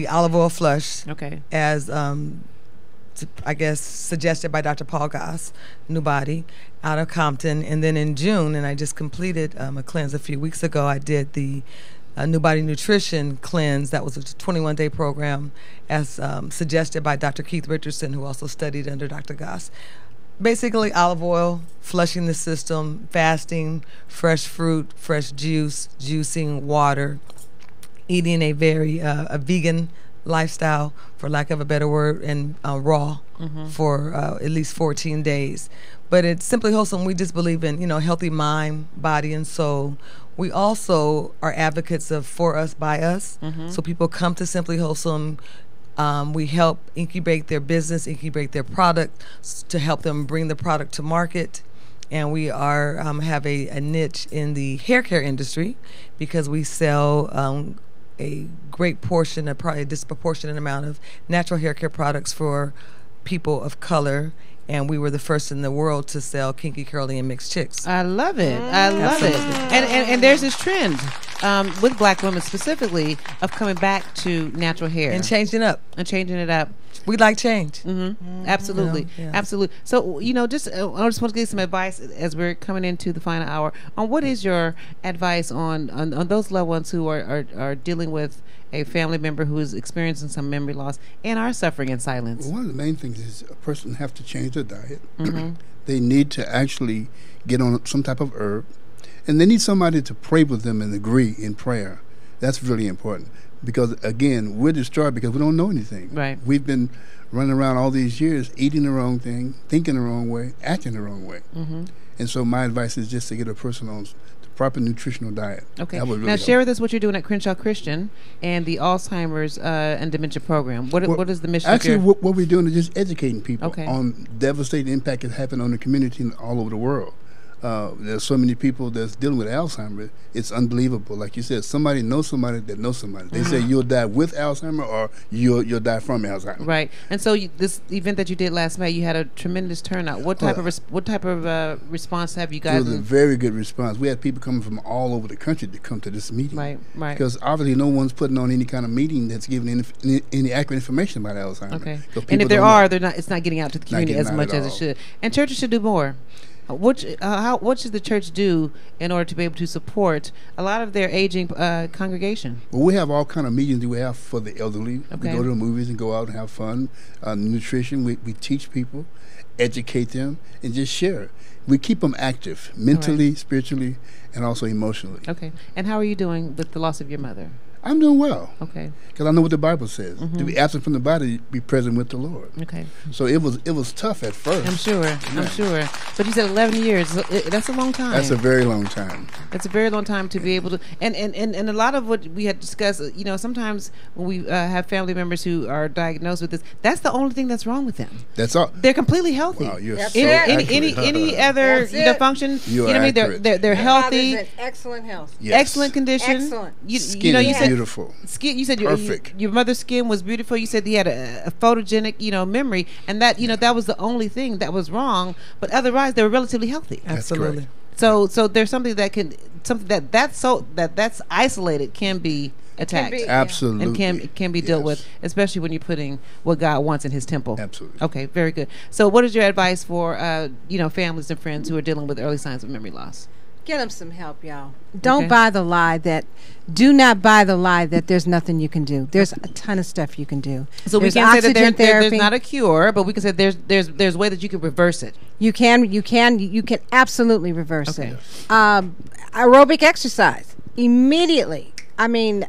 olive oil flush. Okay. As I guess suggested by Dr. Paul Goss, New Body, out of Compton, and then in June, and I just completed a cleanse a few weeks ago. I did the New Body Nutrition cleanse. That was a 21-day program, as suggested by Dr. Keith Richardson, who also studied under Dr. Goss. Basically, olive oil, flushing the system, fasting, fresh fruit, fresh juice, juicing, water, eating a very a vegan lifestyle, for lack of a better word, and raw for at least 14 days. But it's Simply Wholesome. We just believe in, healthy mind, body, and soul. We also are advocates of for us, by us. So people come to Simply Wholesome. We help incubate their business, incubate their product to help them bring the product to market. And we are have a niche in the hair care industry, because we sell a great portion, probably a disproportionate amount of natural hair care products for people of color. And we were the first in the world to sell kinky, curly, and mixed chicks. I love it. I love it. And there's this trend with black women specifically of coming back to natural hair. And changing it up. We like change. Absolutely. Absolutely. So, I just want to get some advice as we're coming into the final hour on what is your advice on those loved ones who are dealing with a family member who is experiencing some memory loss and are suffering in silence. Well, one of the main things is a person have to change their diet. They need to actually get on some type of herb, and they need somebody to pray with them and agree in prayer. That's really important, because again, we're destroyed because we don't know anything. Right. We've been running around all these years eating the wrong thing, thinking the wrong way, acting the wrong way. And so my advice is just to get a person on the proper nutritional diet. Okay. That would really now help. share with us what you're doing at Crenshaw Christian and the Alzheimer's and Dementia program. What is the mission? Actually, what we're doing is just educating people Okay. on devastating impact it's having on the community all over the world. There's so many people that's dealing with Alzheimer's. It's unbelievable. Like you said, somebody knows somebody that knows somebody. They say you'll die with Alzheimer's or you'll die from Alzheimer's. Right. And so this event that you did last May, you had a tremendous turnout. What type of response have you It gotten? was a very good response. We had people coming from all over the country to come to this meeting. Right. Because obviously no one's putting on any kind of meeting that's giving any accurate information about Alzheimer's. Okay. 'Cause And if people there don't are, know. it's not getting out to the community getting as out much at as it all. should. And churches should do more. What should the church do in order to be able to support a lot of their aging congregation? Well, we have all kind of meetings that we have for the elderly. Okay. We go to the movies and go out and have fun. Nutrition, we teach people, educate them, and just share. We keep them active mentally, spiritually, and also emotionally. Okay. And how are you doing with the loss of your mother? I'm doing well. Okay. Because I know what the Bible says. To be absent from the body, be present with the Lord. Okay. So it was tough at first. I'm sure. But you said 11 years. That's a long time. That's a very long time. It's a very long time to be able to, and a lot of what we had discussed, sometimes when we have family members who are diagnosed with this, that's the only thing that's wrong with them. That's all. They're completely healthy. Wow, you're That's so it. accurate. Any other That's it. function, You you know are what I mean? accurate. They're My healthy, father's in excellent health. Yes. excellent condition. Excellent. Skin you is said beautiful. skin. You said Perfect. your mother's skin was beautiful. You said he had a photogenic, memory, and that that was the only thing that was wrong. But otherwise, they were relatively healthy. Absolutely. So there's something that's isolated can be attacked. be, yeah. Absolutely. And can be dealt with, especially when you're putting what God wants in His temple. Absolutely. Okay, very good. So, what is your advice for families and friends who are dealing with early signs of memory loss? Get them some help, y'all. Don't buy the lie do not buy the lie that there's nothing you can do. There's a ton of stuff you can do. So there's we can't say that there's therapy. not a cure, but we can say there's a way that you can reverse it. You can absolutely reverse Okay. it. Aerobic exercise immediately. I mean,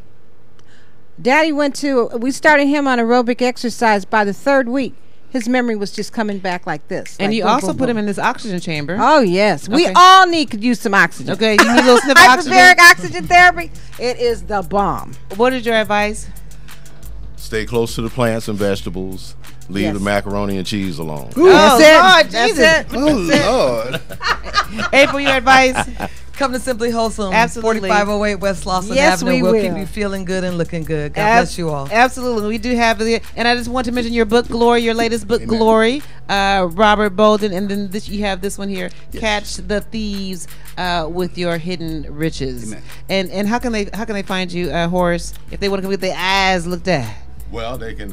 Daddy we started him on aerobic exercise. By the third week, his memory was just coming back like this. And like you boom, also boom, put him boom. in this oxygen chamber. Oh yes, we Okay. all could use some oxygen. Okay, you need a little sniff of oxygen. Hyperbaric oxygen therapy. It is the bomb. What is your advice? Stay close to the plants and vegetables. Leave Yes. the macaroni and cheese alone. That's it. Lord That's Jesus. it. Oh, Lord. April, your advice? Come to Simply Wholesome. Absolutely. 4508 West Lawson Yes, Avenue. we We'll will. keep you feeling good and looking good. God bless you all. Absolutely. We do have the, and I just want to mention your book, Glory, your latest book, Amen. Glory, Robert Bolden, and then you have this one here, Yes. Catch the Thieves with Your Hidden Riches. Amen. And how can they find you, Horace, if they want to come get their eyes looked at? Well, they can.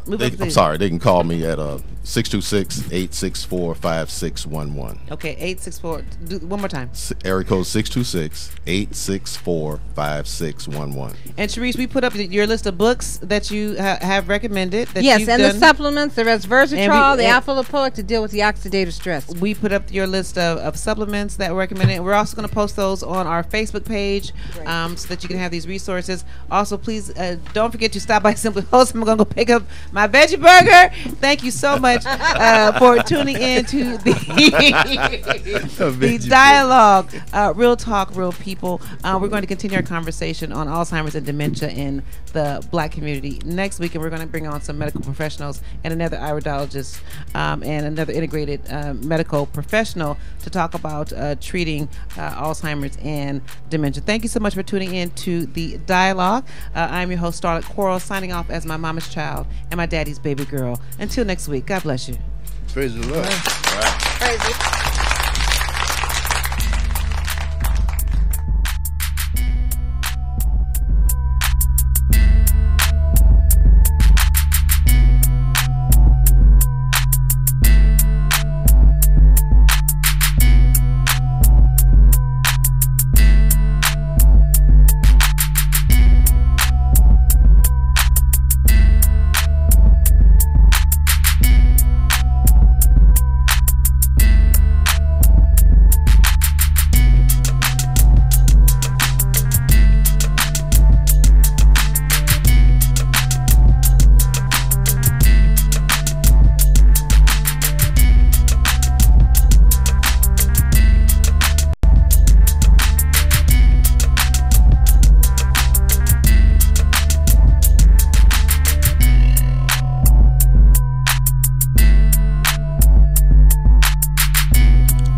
Move They, up, I'm please. sorry. They can call me at 626-864-5611. Okay, 864. One more time. Area code 626-864-5611. And Cherie, we put up your list of books that you have recommended. That Yes, you've and done. the supplements, the resveratrol, And the and- alpha-lipoic to deal with the oxidative stress. We put up your list of supplements that were recommended. We're also going to post those on our Facebook page so that you can have these resources. Also, please don't forget to stop by Simply Wholesome. I'm going to go pick up my veggie burger. Thank you so much for tuning in to the dialogue, Real Talk, Real People. We're going to continue our conversation on Alzheimer's and dementia in the Black community next week, and we're going to bring on some medical professionals and another iridologist and another integrated medical professional to talk about treating Alzheimer's and dementia. Thank you so much for tuning in to the dialogue. I'm your host, Starlett Quarles, signing off as my mama's child and my daddy's baby girl. Until next week, God bless you. Praise the Lord.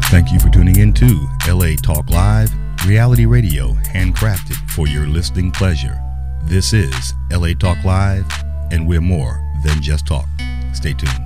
Thank you for tuning in to LA Talk Live, reality radio handcrafted for your listening pleasure. This is LA Talk Live, and we're more than just talk. Stay tuned.